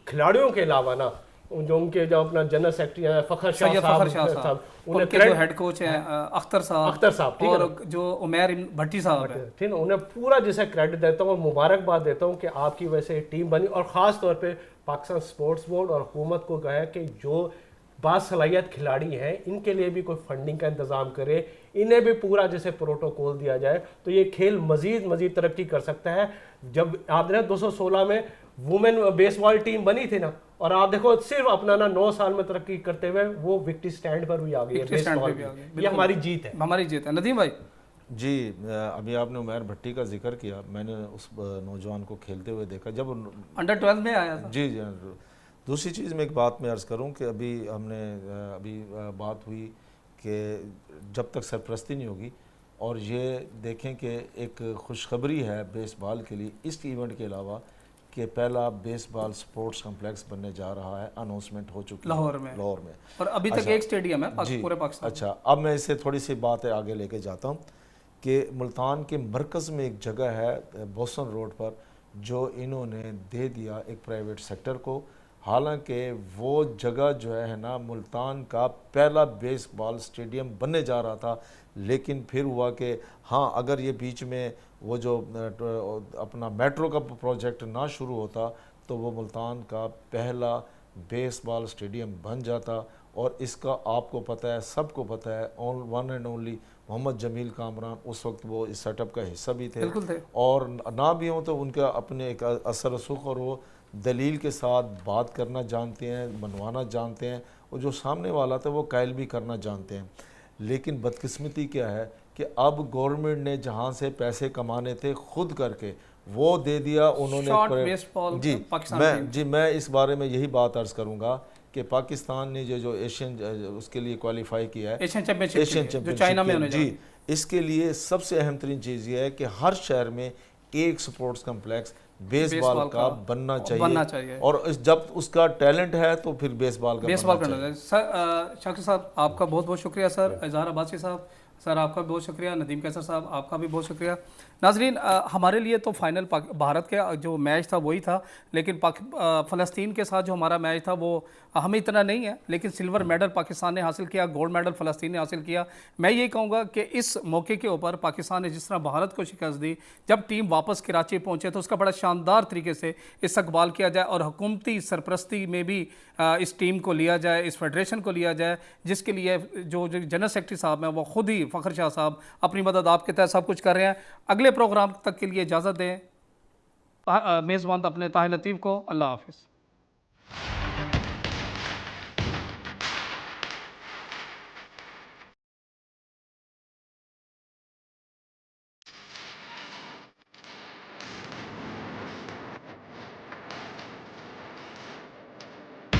खिलाड़ियों के अलावा ना, जो उनके जो अपना जनरल सेक्रेटरी है फखर शाह साहब, उनके जो हेड कोच हैं अख्तर साहब, और जो उमैर भट्टी साहब है, ठीक है, उन्हें पूरा जैसे क्रेडिट देता हूँ और मुबारकबाद देता हूँ कि आपकी वजह से टीम बनी। और ख़ास तौर पे पाकिस्तान स्पोर्ट्स बोर्ड और हुकूमत को कहा कि जो बासलाहियत खिलाड़ी हैं, इनके लिए भी कोई फंडिंग का इंतज़ाम करे, इन्हें भी पूरा जैसे प्रोटोकॉल दिया जाए, तो ये खेल मज़ीद तरक्की कर सकता है। जब आपने 216 में वुमेन बेसबॉल टीम बनी थी ना, और आप देखो सिर्फ अपना ना 9 साल में तरक्की करते हुए वो विक्ट्री स्टैंड पर भी आ गई है। ये हमारी जीत है, नदीम भाई जी। अभी आपने उमैर भट्टी का जिक्र किया, मैंने उस नौजवान को खेलते हुए देखा जब अंडर 12 में आया था। जी। दूसरी चीज़ में एक बात मैं अर्ज़ करूं कि अभी बात हुई कि जब तक सरपरस्ती नहीं होगी, और ये देखें कि एक खुशखबरी है बेसबॉल के लिए इस इवेंट के अलावा कि पहला बेसबॉल स्पोर्ट्स कॉम्प्लेक्स बनने जा रहा है, अनाउंसमेंट हो चुकी है लाहौर में, और अभी तक एक स्टेडियम है पूरे पाकिस्तान। अच्छा, अब मैं इससे थोड़ी सी बात आगे लेके जाता हूँ कि मुल्तान के मरकज़ में एक जगह है बोसन रोड पर, जो इन्होंने दे दिया एक प्राइवेट सेक्टर को। हालांकि वो जगह जो है ना, मुल्तान का पहला बेसबॉल स्टेडियम बनने जा रहा था, लेकिन फिर हुआ कि हाँ, अगर ये बीच में वो जो अपना मेट्रो का प्रोजेक्ट ना शुरू होता तो वो मुल्तान का पहला बेसबॉल स्टेडियम बन जाता। और इसका आपको पता है, सबको पता है, one and only Mohammad Jamil Kamran उस वक्त वो इस सेटअप का हिस्सा भी थे, बिल्कुल थे। और ना भी हो तो उनका अपने एक असर रसूख और वो दलील के साथ बात करना जानते हैं, मनवाना जानते हैं, और जो सामने वाला था वो कायल भी करना जानते हैं। लेकिन बदकिस्मती क्या है कि अब गवर्नमेंट ने जहाँ से पैसे कमाने थे खुद करके वो दे दिया उन्होंने। मैं इस बारे में यही बात अर्ज़ करूँगा कि पाकिस्तान ने जो एशियन उसके लिए क्वालिफाई किया है, एशियन चैंपियनशिप जो चाइना में होने जा रही है, इसके लिए सबसे अहम तरीन चीज़ ये है कि हर शहर में एक स्पोर्ट्स कम्प्लेक्स बेसबॉल का बनना चाहिए, और जब उसका टैलेंट है तो फिर बेसबॉल करना चाहिए। सर शाकिर साहब आपका बहुत बहुत शुक्रिया, सर इजहार अब्बासी साहब सर आपका भी बहुत शुक्रिया, नदीम कैसर साहब आपका भी बहुत शुक्रिया। नाजरीन हमारे लिए तो फाइनल भारत के जो मैच था वही था, लेकिन फ़लस्तीन के साथ जो हमारा मैच था वो हमें इतना नहीं है, लेकिन सिल्वर मेडल पाकिस्तान ने हासिल किया, गोल्ड मेडल फ़लस्तीन ने हासिल किया। मैं ये कहूँगा कि इस मौके के ऊपर पाकिस्तान ने जिस तरह भारत को शिकस्त दी, जब टीम वापस कराची पहुँचे तो उसका बड़ा शानदार तरीके से इस्तकबाल किया जाए और हुकूमती सरपरस्ती में भी इस टीम को लिया जाए, इस फेडरेशन को लिया जाए, जिसके लिए जो जनरल सेक्रेटरी साहब हैं वो खुद ही फ़खर शाह साहब अपनी मदद आपके तहत सब कुछ कर रहे हैं। अगले प्रोग्राम तक के लिए इजाज़त दें मेज़बान अपने ताहिर लतीफ़ को। अल्लाह हाफ़िज़।